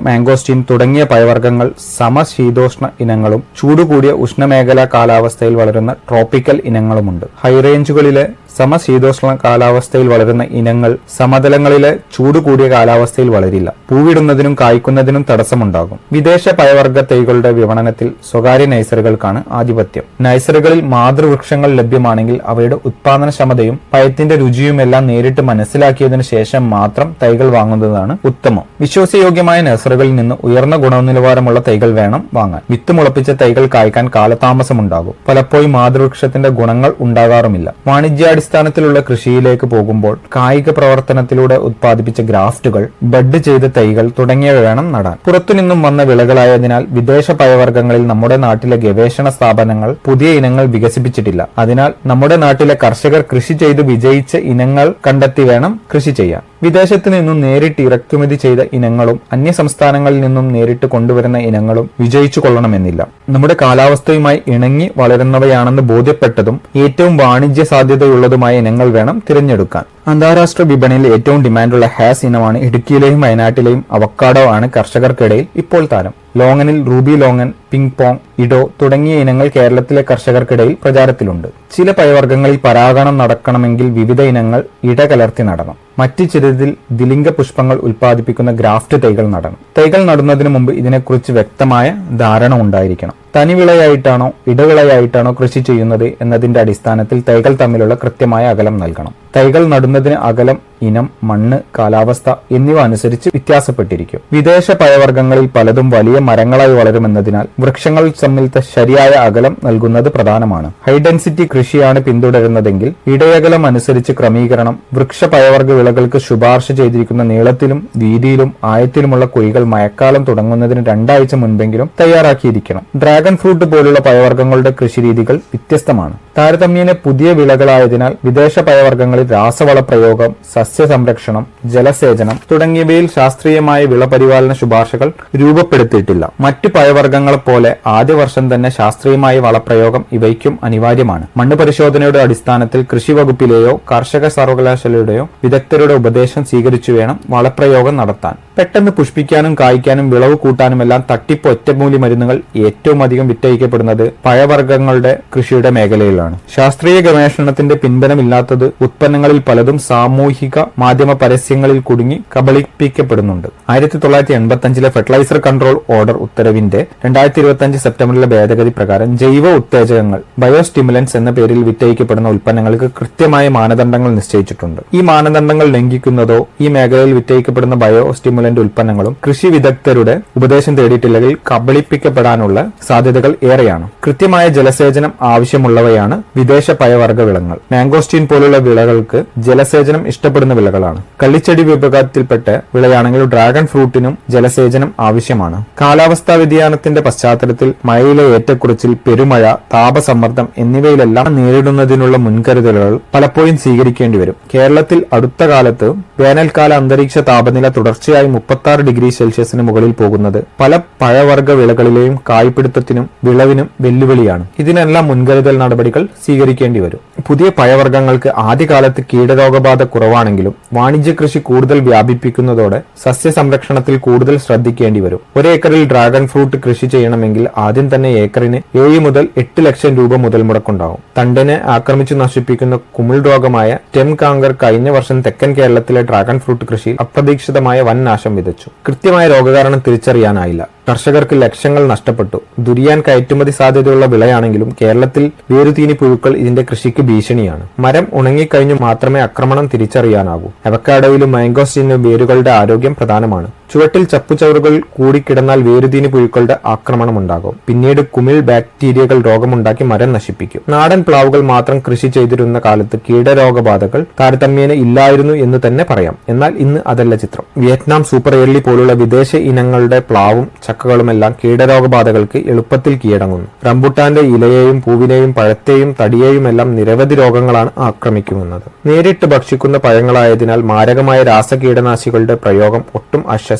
E: മാംഗോസ്റ്റീൻ തുടങ്ങിയ പഴവർഗ്ഗങ്ങൾ സമശീതോഷ്ണ ഇനങ്ങളും ചൂടുകൂടിയ ഉഷ്ണമേഖലാ കാലാവസ്ഥയിൽ വളരുന്ന ട്രോപ്പിക്കൽ ഇനങ്ങളുമുണ്ട്. ഹൈറേഞ്ചുകളിലെ സമശീതോഷ്ണ കാലാവസ്ഥയിൽ വളരുന്ന ഇനങ്ങൾ സമതലങ്ങളിലെ ചൂടുകൂടിയ കാലാവസ്ഥയിൽ വളരില്ല. പൂവിടുന്നതിനും കായ്ക്കുന്നതിനും തടസ്സമുണ്ടാകും. വിദേശ പഴവർഗ്ഗ തൈകളുടെ വിപണനത്തിൽ സ്വകാര്യ നഴ്സറികൾക്കാണ് ആധിപത്യം. നഴ്സറികളിൽ മാതൃവൃക്ഷങ്ങൾ ലഭ്യമാണെങ്കിൽ അവയുടെ ഉത്പാദനക്ഷമതയും പഴത്തിന്റെ രുചിയുമെല്ലാം നേരിട്ട് മനസ്സിലാക്കിയതിനു ശേഷം മാത്രം തൈകൾ വാങ്ങുന്നതാണ് ഉത്തമം. വിശ്വാസയോഗ്യമായ നഴ്സറികളിൽ നിന്ന് ഉയർന്ന ഗുണനിലവാരമുള്ള തൈകൾ വേണം വാങ്ങാൻ. വിത്ത് മുളപ്പിച്ച തൈകൾ കായ്ക്കാൻ കാലതാമസമുണ്ടാകും. പലപ്പോഴും മാതൃവൃക്ഷത്തിന്റെ ഗുണങ്ങൾ ഉണ്ടാകാറുമില്ല. വാണിജ്യാടിസ്ഥാനത്തിലുള്ള കൃഷിയിലേക്ക് പോകുമ്പോൾ കായിക പ്രവർത്തനത്തിലൂടെ ഉത്പാദിപ്പിച്ച ഗ്രാഫ്റ്റുകൾ, ബഡ് ചെയ്ത തൈകൾ തുടങ്ങിയവ വേണം നടാൻ. പുറത്തുനിന്നും വന്ന വിളകളായതിനാൽ വിദേശ പഴവർഗ്ഗങ്ങളിൽ നമ്മുടെ നാട്ടിലെ ഗവേഷണ സ്ഥാപനങ്ങൾ പുതിയ ഇനങ്ങൾ വികസിപ്പിച്ചിട്ടില്ല. അതിനാൽ നമ്മുടെ നാട്ടിലെ കർഷകർ കൃഷി ചെയ്ത് വിജയിച്ച ഇനങ്ങൾ കണ്ടെത്തി വേണം കൃഷി ചെയ്യാൻ. വിദേശത്ത് നിന്നും നേരിട്ട് ഇറക്കുമതി ചെയ്ത ഇനങ്ങളും അന്യ സംസ്ഥാനങ്ങളിൽ നിന്നും നേരിട്ട് കൊണ്ടുവരുന്ന ഇനങ്ങളും വിജയിച്ചു കൊള്ളണമെന്നില്ല. നമ്മുടെ കാലാവസ്ഥയുമായി ഇണങ്ങി വളരുന്നവയാണെന്ന് ബോധ്യപ്പെട്ടതും ഏറ്റവും വാണിജ്യ സാധ്യതയുള്ളതുമായ ഇനങ്ങൾ വേണം തിരഞ്ഞെടുക്കാൻ. അന്താരാഷ്ട്ര വിപണിയിൽ ഏറ്റവും ഡിമാൻഡുള്ള ഹാസ് ഇനമാണ് ഇടുക്കിയിലെയും വയനാട്ടിലെയും അവക്കാഡോ ആണ് കർഷകർക്കിടയിൽ ഇപ്പോൾ താരം. ലോങ്ങനിൽ റൂബി ലോങ്ങൻ, പിങ് പോങ്, ഇഡോ തുടങ്ങിയ ഇനങ്ങൾ കേരളത്തിലെ കർഷകർക്കിടയിൽ പ്രചാരത്തിലുണ്ട്. ചില പഴവർഗ്ഗങ്ങളിൽ പരാഗണം നടക്കണമെങ്കിൽ വിവിധ ഇനങ്ങൾ ഇടകലർത്തി നടണം. മറ്റു ചിലതിൽ ദ്വിലിംഗ പുഷ്പങ്ങൾ ഉൽപ്പാദിപ്പിക്കുന്ന ഗ്രാഫ്റ്റ് തൈകൾ നടണം. തൈകൾ നടുന്നതിന് മുമ്പ് ഇതിനെക്കുറിച്ച് വ്യക്തമായ ധാരണ ഉണ്ടായിരിക്കണം. തനിവിളയായിട്ടാണോ ഇടവിളയായിട്ടാണോ കൃഷി ചെയ്യുന്നത് എന്നതിന്റെ അടിസ്ഥാനത്തിൽ തൈകൾ തമ്മിലുള്ള കൃത്യമായ അകലം നൽകണം. തൈകൾ നടുന്നതിന് അകലം ഇനം, മണ്ണ്, കാലാവസ്ഥ എന്നിവ അനുസരിച്ച് വ്യത്യാസപ്പെട്ടിരിക്കും. വിദേശ പഴവർഗ്ഗങ്ങളിൽ പലതും വലിയ മരങ്ങളായി വളരുമെന്നതിനാൽ വൃക്ഷങ്ങൾ തമ്മിലത്തെ ശരിയായ അകലം നൽകുന്നത് പ്രധാനമാണ്. ഹൈ ഡെൻസിറ്റി കൃഷിയാണ് പിന്തുടരുന്നതെങ്കിൽ ഇടയകലം അനുസരിച്ച് ക്രമീകരണം, വൃക്ഷ പഴവർഗ്ഗ വിളകൾക്ക് ശുപാർശ ചെയ്തിരിക്കുന്ന നീളത്തിലും വീതിയിലും ആയത്തിലുമുള്ള കുഴികൾ മഴക്കാലം തുടങ്ങുന്നതിന് 2 ആഴ്ച മുൻപെങ്കിലും തയ്യാറാക്കിയിരിക്കണം. ഡ്രാഗൺ ഫ്രൂട്ട് പോലുള്ള പഴവർഗ്ഗങ്ങളുടെ കൃഷിരീതികൾ വ്യത്യസ്തമാണ്. താരതമ്യേന പുതിയ വിളകളായതിനാൽ വിദേശ പഴവർഗ്ഗങ്ങളിൽ രാസവള പ്രയോഗം, സസ്യ സംരക്ഷണം, ജലസേചനം തുടങ്ങിയവയിൽ ശാസ്ത്രീയമായ വിളപരിപാലന ശുപാർശകൾ രൂപപ്പെടുത്തിയിട്ടില്ല. മറ്റു പഴവർഗ്ഗങ്ങളെപ്പോലെ ആദ്യ വർഷം തന്നെ ശാസ്ത്രീയമായ വളപ്രയോഗം ഇവയ്ക്കും അനിവാര്യമാണ്. മണ്ണ് പരിശോധനയുടെ അടിസ്ഥാനത്തിൽ കൃഷി വകുപ്പിലെയോ കാർഷിക സർവകലാശാലയുടെയോ വിദഗ്ധരുടെ ഉപദേശം സ്വീകരിച്ചു വേണം വളപ്രയോഗം നടത്താൻ. പെട്ടെന്ന് പുഷ്പിക്കാനും കായ്ക്കാനും വിളവ് കൂട്ടാനുമെല്ലാം തട്ടിപ്പ് ഒറ്റമൂലി മരുന്നുകൾ ഏറ്റവും അധികം വിറ്റഴിക്കപ്പെടുന്നത് പഴവർഗ്ഗങ്ങളുടെ കൃഷിയുടെ മേഖലയിലാണ്. ശാസ്ത്രീയ ഗവേഷണത്തിന്റെ പിൻബലമില്ലാത്തത് ഉത്പന്നങ്ങളിൽ പലതും സാമൂഹിക മാധ്യമ പരസ്യങ്ങളിൽ കുടുങ്ങി കബളിപ്പിക്കപ്പെടുന്നുണ്ട്. 1985 ഫെർട്ടിലൈസർ കൺട്രോൾ ഓർഡർ ഉത്തരവിന്റെ 2025 സെപ്റ്റംബറിലെ ഭേദഗതി പ്രകാരം ജൈവ ഉത്തേജകങ്ങൾ ബയോസ്റ്റിമുലൻസ് എന്ന പേരിൽ വിറ്റഴിക്കപ്പെടുന്ന ഉൽപ്പന്നങ്ങൾക്ക് കൃത്യമായ മാനദണ്ഡങ്ങൾ നിശ്ചയിച്ചിട്ടുണ്ട്. ഈ മാനദണ്ഡങ്ങൾ ലംഘിക്കുന്നതോ ഈ മേഖലയിൽ വിറ്റഴിക്കപ്പെടുന്ന ബയോസ്റ്റിമുലന്റ് ഉൽപ്പന്നങ്ങളും കൃഷി വിദഗ്ധരുടെ ഉപദേശം തേടിയിട്ടില്ലെങ്കിൽ കബളിപ്പിക്കപ്പെടാനുള്ള സാധ്യതകൾ ഏറെയാണ്. കൃത്യമായ ജലസേചനം ആവശ്യമുള്ളവയാണ് വിദേശ പഴവർഗ്ഗ വിളകൾ. മാംഗോസ്റ്റീൻ പോലുള്ള വിളകൾക്ക് ജലസേചനം ഇഷ്ടപ്പെടുന്ന വിളകളാണ്. കള്ളിച്ചെടി വിഭാഗത്തിൽപ്പെട്ട വിളയാണെങ്കിൽ ഡ്രാഗൺ ഫ്രൂട്ടിനും ജലസേചനം ആവശ്യമാണ്. കാലാവസ്ഥാ വ്യതിയാനത്തിന്റെ പശ്ചാത്തലത്തിൽ മഴയിലെ ഏറ്റക്കുറച്ചിൽ, പെരുമഴ, താപസമ്മർദ്ദം എന്നിവയിലെല്ലാം നേരിടുന്നതിനുള്ള മുൻകരുതലുകൾ പലപ്പോഴും സ്വീകരിക്കേണ്ടി വരും. കേരളത്തിൽ അടുത്ത കാലത്ത് വേനൽക്കാല അന്തരീക്ഷ താപനില തുടർച്ചയായി 36 ഡിഗ്രി സെൽഷ്യസിന് മുകളിൽ പോകുന്നത് പല പഴവർഗ്ഗ വിളകളിലെയും കായ്പിടുത്തത്തിനും വിളവിനും വെല്ലുവിളിയാണ്. ഇതിനെല്ലാം മുൻകരുതൽ നടപടികൾ സ്വീകരിക്കേണ്ടി വരും. പുതിയ പഴവർഗ്ഗങ്ങൾക്ക് ആദ്യകാലത്ത് കീടരോഗബാധ കുറവാണെങ്കിലും വാണിജ്യ കൃഷി കൂടുതൽ വ്യാപിപ്പിക്കുന്നതോടെ സസ്യ സംരക്ഷണത്തിൽ കൂടുതൽ ശ്രദ്ധിക്കേണ്ടി വരും. 1 ഏക്കറിൽ ഡ്രാഗൺ ഫ്രൂട്ട് കൃഷി ചെയ്യണമെങ്കിൽ ആദ്യം തന്നെ ഏക്കറിന് 7 മുതൽ 8 ലക്ഷം രൂപ മുതൽ മുടക്കുണ്ടാവും. തണ്ടിനെ ആക്രമിച്ചു നശിപ്പിക്കുന്ന കുമിൾ രോഗമായ സ്റ്റെം കാങ്കർ കഴിഞ്ഞ വർഷം തെക്കൻ കേരളത്തിലെ ഡ്രാഗൺ ഫ്രൂട്ട് കൃഷിയിൽ അപ്രതീക്ഷിതമായ വൻ നാശം വിതച്ചു. കൃത്യമായ രോഗകാരണം തിരിച്ചറിയാനായില്ല. കർഷകർക്ക് ലക്ഷങ്ങൾ നഷ്ടപ്പെട്ടു. ദുരിയാൻ കയറ്റുമതി സാധ്യതയുള്ള വിളയാണെങ്കിലും കേരളത്തിൽ വേരുതീനി പുഴുക്കൾ ഇതിന്റെ കൃഷിക്ക് ഭീഷണിയാണ്. മരം ഉണങ്ങിക്കഴിഞ്ഞു മാത്രമേ ആക്രമണം തിരിച്ചറിയാനാകൂ. അവക്കാഡോയിലും മാംഗോസ്റ്റീനിലും വേരുകളുടെ ആരോഗ്യം പ്രധാനമാണ്. ചുവട്ടിൽ ചപ്പുചവറുകൾ കൂടിക്കിടന്നാൽ വേരുതീനി പുഴുക്കളുടെ ആക്രമണമുണ്ടാകും. പിന്നീട് കുമിൾ ബാക്ടീരിയകൾ രോഗമുണ്ടാക്കി മരം നശിപ്പിക്കും. നാടൻ പ്ലാവുകൾ മാത്രം കൃഷി ചെയ്തിരുന്ന കാലത്ത് കീടരോഗബാധകൾ താരതമ്യേന ഇല്ലായിരുന്നു എന്ന് തന്നെ പറയാം. എന്നാൽ ഇന്ന് അതല്ല ചിത്രം. വിയറ്റ്നാം സൂപ്പർ എർലി പോലുള്ള വിദേശ ഇനങ്ങളുടെ പ്ലാവും ചക്കകളുമെല്ലാം കീടരോഗബാധകൾക്ക് എളുപ്പത്തിൽ കീഴടങ്ങുന്നു. റംബുട്ടാന്റെ ഇലയെയും പൂവിനെയും പഴത്തെയും തടിയെയുമെല്ലാം നിരവധി രോഗങ്ങളാണ് ആക്രമിക്കുന്നത്. നേരിട്ട് ഭക്ഷിക്കുന്ന പഴങ്ങളായതിനാൽ മാരകമായ രാസകീടനാശികളുടെ പ്രയോഗം ഒട്ടും ആശ്വാസ്യമല്ല.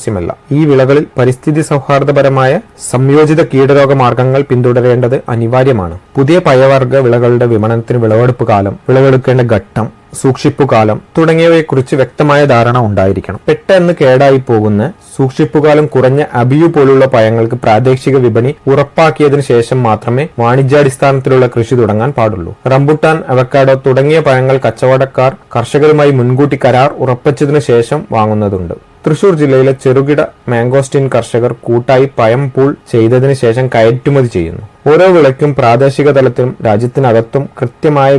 E: ഈ വിളകളിൽ പരിസ്ഥിതി സൗഹാർദ്ദപരമായ സംയോജിത കീടരോഗ മാർഗങ്ങൾ പിന്തുടരേണ്ടത് അനിവാര്യമാണ്. പുതിയ പഴവർഗ്ഗ വിളകളുടെ വിപണനത്തിന് വിളവെടുപ്പ് കാലം, വിളവെടുക്കേണ്ട ഘട്ടം, സൂക്ഷിപ്പുകാലം തുടങ്ങിയവയെക്കുറിച്ച് വ്യക്തമായ ധാരണ ഉണ്ടായിരിക്കണം. പെട്ടെന്ന് കേടായി പോകുന്ന സൂക്ഷിപ്പുകാലം കുറഞ്ഞ അബിയു പോലുള്ള പഴങ്ങൾക്ക് പ്രാദേശിക വിപണി ഉറപ്പാക്കിയതിനു ശേഷം മാത്രമേ വാണിജ്യാടിസ്ഥാനത്തിലുള്ള കൃഷി തുടങ്ങാൻ പാടുള്ളൂ. റംബുട്ടാൻ, അവക്കാഡോ തുടങ്ങിയ പഴങ്ങൾ കച്ചവടക്കാർ കർഷകരുമായി മുൻകൂട്ടി കരാർ ഉറപ്പിച്ചതിനു ശേഷം വാങ്ങുന്നതുണ്ട്. തൃശൂർ ജില്ലയിലെ ചെറുകിട മാംഗോസ്റ്റീൻ കർഷകർ കൂട്ടായി പഴം പൂൾ ചെയ്തതിനു ശേഷം കയറ്റുമതി ചെയ്യുന്നു. ഓരോ വിളയ്ക്കും പ്രാദേശിക തലത്തിലും രാജ്യത്തിനകത്തും കൃത്യമായ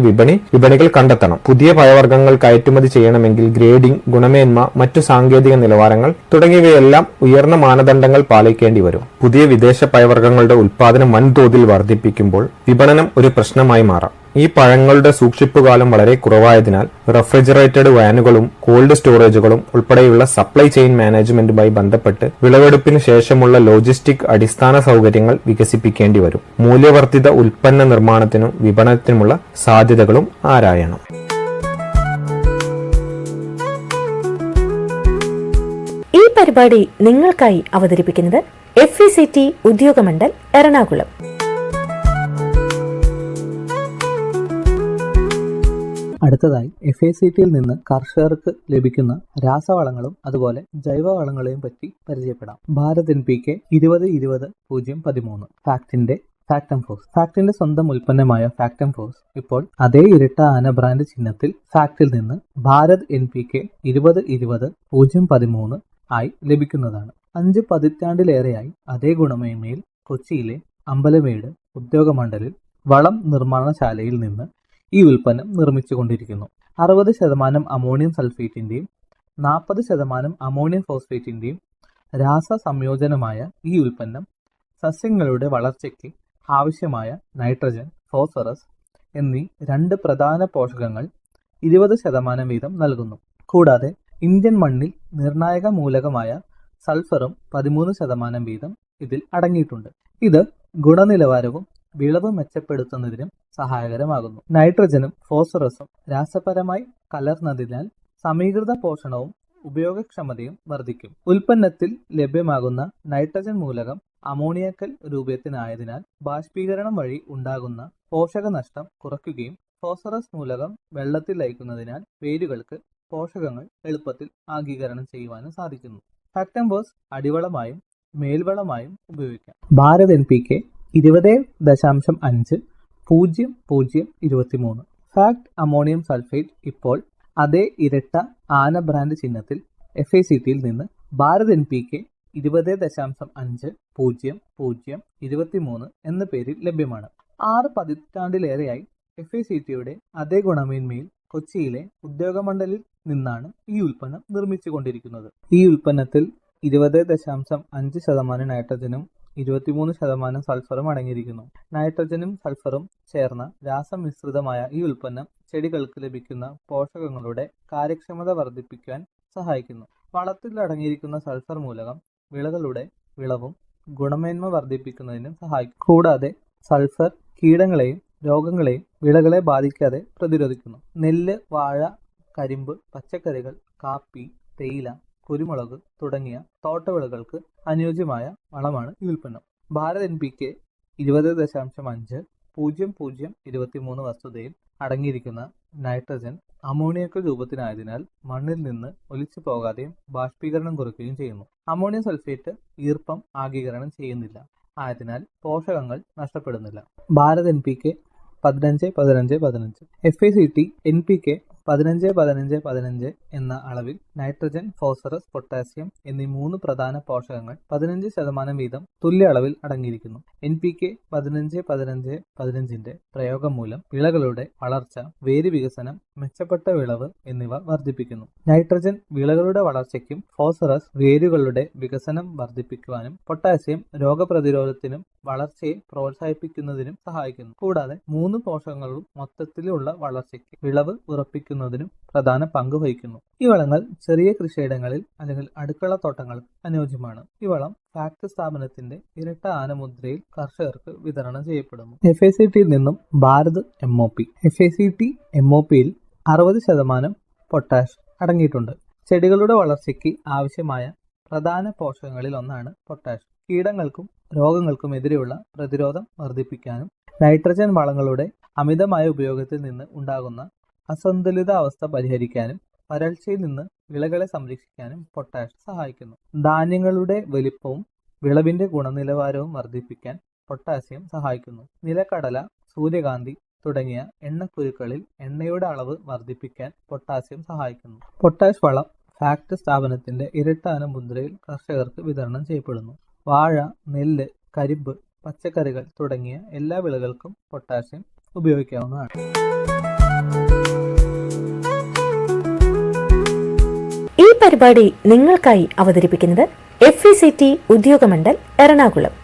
E: വിപണികൾ കണ്ടെത്തണം. പുതിയ പഴവർഗ്ഗങ്ങൾ കയറ്റുമതി ചെയ്യണമെങ്കിൽ ഗ്രേഡിംഗ്, ഗുണമേന്മ, മറ്റു സാങ്കേതിക നിലവാരങ്ങൾ തുടങ്ങിയവയെല്ലാം ഉയർന്ന മാനദണ്ഡങ്ങൾ പാലിക്കേണ്ടി വരും. പുതിയ വിദേശ പഴവർഗ്ഗങ്ങളുടെ ഉൽപാദനം വൻതോതിൽ വർദ്ധിപ്പിക്കുമ്പോൾ വിപണനം ഒരു പ്രശ്നമായി മാറാം. ഈ പഴങ്ങളുടെ സൂക്ഷിപ്പുകാലം വളരെ കുറവായതിനാൽ റെഫ്രിജറേറ്റഡ് വാനുകളും കോൾഡ് സ്റ്റോറേജുകളും ഉൾപ്പെടെയുള്ള സപ്ലൈ ചെയിൻ മാനേജ്മെന്റുമായി ബന്ധപ്പെട്ട് വിളവെടുപ്പിന് ശേഷമുള്ള ലോജിസ്റ്റിക് അടിസ്ഥാന സൗകര്യങ്ങൾ വികസിപ്പിക്കേണ്ടി വരും. മൂല്യവർദ്ധിത ഉൽപ്പന്ന നിർമ്മാണത്തിനും വിപണനത്തിനുമുള്ള സാധ്യതകളും ആരായണം.
A: ഈ പരിപാടി നിങ്ങൾക്കായി അവതരിപ്പിക്കുന്നത് FECT ഉദ്യോഗമണ്ഡൽ എറണാകുളം.
B: അടുത്തതായി FACTയിൽ നിന്ന് കർഷകർക്ക് ലഭിക്കുന്ന രാസവളങ്ങളും അതുപോലെ ജൈവവളങ്ങളെയും പറ്റി പരിചയപ്പെടാം. ഭാരത് NPK 20-20-013 ഫാക്ടിന്റെ സ്വന്തം ഉൽപ്പന്നമായ ഫാക്ടംഫോസ് ഇപ്പോൾ അതേ ഇരട്ട ആന ബ്രാൻഡ് ചിഹ്നത്തിൽ ഫാക്ടിൽ നിന്ന് ഭാരത് NPK 20-20-013 ആയി ലഭിക്കുന്നതാണ്. 5 പതിറ്റാണ്ടിലേറെയായി അതേ ഗുണമേന്മയിൽ കൊച്ചിയിലെ അമ്പലമേട് ഉദ്യോഗമണ്ഡലിൽ വളം നിർമ്മാണശാലയിൽ നിന്ന് ഈ ഉൽപ്പന്നം നിർമ്മിച്ചുകൊണ്ടിരിക്കുന്നു. 60% അമോണിയം സൾഫേറ്റിന്റെയും 40% അമോണിയം ഫോസ്ഫേറ്റിന്റെയും രാസ സംയോജനമായ ഈ ഉൽപ്പന്നം സസ്യങ്ങളുടെ വളർച്ചയ്ക്ക് ആവശ്യമായ നൈട്രജൻ, ഫോസ്ഫറസ് എന്നീ 2 പ്രധാന പോഷകങ്ങൾ 20% വീതം നൽകുന്നു. കൂടാതെ ഇന്ത്യൻ മണ്ണിൽ നിർണായക മൂലകമായ സൾഫറും 13% വീതം ഇതിൽ അടങ്ങിയിട്ടുണ്ട്. ഇത് ഗുണനിലവാരവും വിളവ് മെച്ചപ്പെടുത്തുന്നതിനും സഹായകരമാകുന്നു. നൈട്രജനും ഫോസ്ഫറസും രാസപരമായി കലർന്നതിനാൽ സമീകൃത പോഷണവും ഉപയോഗക്ഷമതയും വർദ്ധിക്കും. ഉൽപ്പന്നത്തിൽ ലഭ്യമാകുന്ന നൈട്രജൻ മൂലകം അമോണിയക്കൽ രൂപത്തിനായതിനാൽ ബാഷ്പീകരണം വഴി ഉണ്ടാകുന്ന പോഷകനഷ്ടം കുറയ്ക്കുകയും ഫോസ്ഫറസ് മൂലകം വെള്ളത്തിൽ ലയിക്കുന്നതിനാൽ വേരുകൾക്ക് പോഷകങ്ങൾ എളുപ്പത്തിൽ ആഗീകരണം ചെയ്യുവാനും സാധിക്കുന്നു. ഫാക്ടംഫോസ് അടിവളമായും മേൽവളമായും ഉപയോഗിക്കാം. Bharat NPK 20.5-0023. Fact ammonium sulphate ഇപ്പോൾ അതേ ഇരട്ട ആന ബ്രാൻഡ് ചിഹ്നത്തിൽ FACTയിൽ നിന്ന് ഭാരത് NPK 20.5-0023 എന്ന പേരിൽ ലഭ്യമാണ്. 6 പതിറ്റാണ്ടിലേറെയായി FACTയുടെ അതേ ഗുണമേന്മയിൽ കൊച്ചിയിലെ ഉദ്യോഗമണ്ഡലിൽ നിന്നാണ് ഈ ഉൽപ്പന്നം നിർമ്മിച്ചുകൊണ്ടിരിക്കുന്നത്. ഈ ഉൽപ്പന്നത്തിൽ 20.5% നൈട്രജനും 23% സൾഫറും അടങ്ങിയിരിക്കുന്നു. നൈട്രജനും സൾഫറും ചേർന്ന രാസമിശ്രിതമായ ഈ ഉൽപ്പന്നം ചെടികൾക്ക് ലഭിക്കുന്ന പോഷകങ്ങളുടെ കാര്യക്ഷമത വർദ്ധിപ്പിക്കാൻ സഹായിക്കുന്നു. വളത്തിൽ അടങ്ങിയിരിക്കുന്ന സൾഫർ മൂലകം വിളകളുടെ വിളവും ഗുണമേന്മ വർദ്ധിപ്പിക്കുന്നതിനും സഹായിക്കും. കൂടാതെ സൾഫർ കീടങ്ങളെയും രോഗങ്ങളെയും വിളകളെ ബാധിക്കാതെ പ്രതിരോധിക്കുന്നു. നെല്ല്, വാഴ, കരിമ്പ്, പച്ചക്കറികൾ, കാപ്പി, തേയില, കുരുമുളക് തുടങ്ങിയ തോട്ടവിളകൾക്ക് അനുയോജ്യമായ വളമാണ് ഈ ഉൽപ്പന്നം. ഭാരത് NPK 20.5-0023 വസ്തുതയിൽ അടങ്ങിയിരിക്കുന്ന നൈട്രജൻ അമോണിയക്കൽ രൂപത്തിനായതിനാൽ മണ്ണിൽ നിന്ന് ഒലിച്ചു പോകാതെയും ബാഷ്പീകരണം കുറയ്ക്കുകയും ചെയ്യുന്നു. അമോണിയം സൾഫേറ്റ് ഈർപ്പം ആഗീകരണം ചെയ്യുന്നില്ല, ആയതിനാൽ പോഷകങ്ങൾ നഷ്ടപ്പെടുന്നില്ല. ഭാരത് NPK 15-15-15. FACT NPK 15-15-15 എന്ന അളവിൽ നൈട്രജൻ, ഫോസ്ഫറസ്, പൊട്ടാസ്യം എന്നീ 3 പ്രധാന പോഷകങ്ങൾ 15% വീതം തുല്യ അളവിൽ അടങ്ങിയിരിക്കുന്നു. NPK 15-15-15ന്റെ പ്രയോഗം മൂലം വിളകളുടെ വളർച്ച, വേര് വികസനം, മെച്ചപ്പെട്ട വിളവ് എന്നിവ വർദ്ധിപ്പിക്കുന്നു. നൈട്രജൻ വിളകളുടെ വളർച്ചയ്ക്കും ഫോസ്ഫറസ് വേരുകളുടെ വികസനം വർദ്ധിപ്പിക്കുവാനും പൊട്ടാസ്യം രോഗപ്രതിരോധത്തിനും വളർച്ചയെ പ്രോത്സാഹിപ്പിക്കുന്നതിനും സഹായിക്കുന്നു. കൂടാതെ 3 പോഷകങ്ങളും മൊത്തത്തിലുള്ള വളർച്ചയ്ക്ക് വിളവ് ഉറപ്പിക്കുന്നതിനും പ്രധാന പങ്ക് വഹിക്കുന്നു. ഈ വളങ്ങൾ ചെറിയ കൃഷിയിടങ്ങളിൽ അല്ലെങ്കിൽ അടുക്കള തോട്ടങ്ങൾക്ക് അനുയോജ്യമാണ്. ഈ വളം ഫാക്ട് സ്ഥാപനത്തിന്റെ ഇരട്ട ആനമുദ്രയിൽ കർഷകർക്ക് വിതരണം ചെയ്യപ്പെടുന്നു. FACTയിൽ നിന്നും ഭാരത് MOP. FACT MOPയിൽ 60% പൊട്ടാഷ് അടങ്ങിയിട്ടുണ്ട്. ചെടികളുടെ വളർച്ചയ്ക്ക് ആവശ്യമായ പ്രധാന പോഷകങ്ങളിൽ ഒന്നാണ് പൊട്ടാഷ്. കീടങ്ങൾക്കും രോഗങ്ങൾക്കും എതിരെയുള്ള പ്രതിരോധം വർദ്ധിപ്പിക്കാനും നൈട്രജൻ വളങ്ങളുടെ അമിതമായ ഉപയോഗത്തിൽ നിന്ന് ഉണ്ടാകുന്ന അസന്തുലിത അവസ്ഥ പരിഹരിക്കാനും വരൾച്ചയിൽ നിന്ന് വിളകളെ സംരക്ഷിക്കാനും പൊട്ടാഷ് സഹായിക്കുന്നു. ധാന്യങ്ങളുടെ വലിപ്പവും വിളവിന്റെ ഗുണനിലവാരവും വർദ്ധിപ്പിക്കാൻ പൊട്ടാസ്യം സഹായിക്കുന്നു. നിലക്കടല, സൂര്യകാന്തി തുടങ്ങിയ എണ്ണക്കുരുക്കളിൽ എണ്ണയുടെ അളവ് വർദ്ധിപ്പിക്കാൻ പൊട്ടാസ്യം സഹായിക്കുന്നു. പൊട്ടാഷ് വളം ഫാക്ട് സ്ഥാപനത്തിന്റെ ഇരട്ടാന മുദ്രയിൽ കർഷകർക്ക് വിതരണം ചെയ്യപ്പെടുന്നു. വാഴ, നെല്ല്, കരിമ്പ്, പച്ചക്കറികൾ തുടങ്ങിയ എല്ലാ വിളകൾക്കും പൊട്ടാസ്യം ഉപയോഗിക്കാവുന്നതാണ്.
A: ഈ പരിപാടി നിങ്ങൾക്കായി അവതരിപ്പിക്കുന്നത് FACT ഉദ്യോഗമണ്ഡൽ എറണാകുളം.